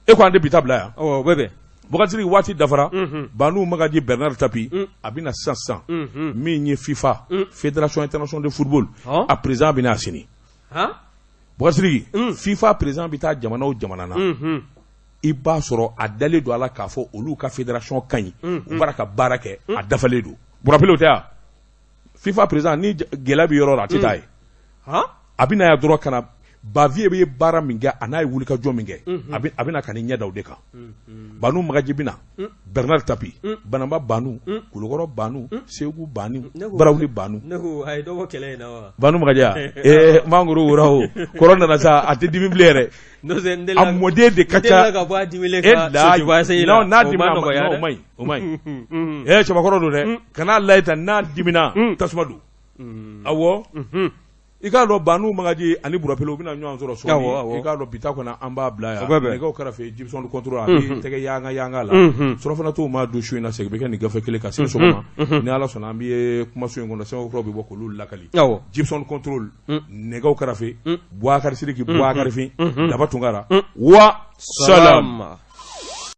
e ko an tɛ bi ta bila yan bɛɛ Boubacar waati dafara Banu Magaji Bernard Tapie a bɛna sisan min ye FIFA Fédération Internationale de Football a président bɛna a sini Boubacar FIFA président bɛ taa jamana o jamana na i b'a sɔrɔ a dalen don a la k'a fɔ olu ka fédération ka ɲi u b'a ka baara kɛ a dafalen don burapilew tɛ yan FIFA président ni gɛlɛya bɛ yɔrɔ la a tɛ taa ye a bɛna yan dɔrɔn ka na Bavier bɛ baara min kɛ a n'a ye wulikajɔ min kɛ a bɛna ka ni ɲɛ da o de kan Banu Magaji bɛna Bernard Tapie Banamba Banu Kulukɔrɔ Banu Segu Banu Barawuli Banu Banu Magaji mangoro wura o kɔrɔ nana sa a tɛ dimi bilen yɛrɛ a mɔden de ka ca n'a dimina o ma ɲi cɛbakɔrɔ don dɛ kan'a layɛ tan n'a dimina tasuma don awɔ i k'a dɔn Banu Magaji ani Burapele u bɛna ɲɔgɔn sɔrɔ sɔgɔma i k'a dɔn bi ta kɔnɔ an b'a bila yan nɛgɛw kɛrɛfɛ Gibson contrôle a bɛ tɛgɛ yanga la surafana t'o ma don su in na segin bɛ kɛ nin gafe kelen ka se sɔgɔma ni Ala sɔnna an bɛ kuma so in kɔnɔ sɛbɛnkɔrɔ bɛ bɔ k'olu lakali Gibson contrôle nɛgɛw kɛrɛfɛ Boubacar Sidiki Boubacar Fin Daba Tunkara wa salam.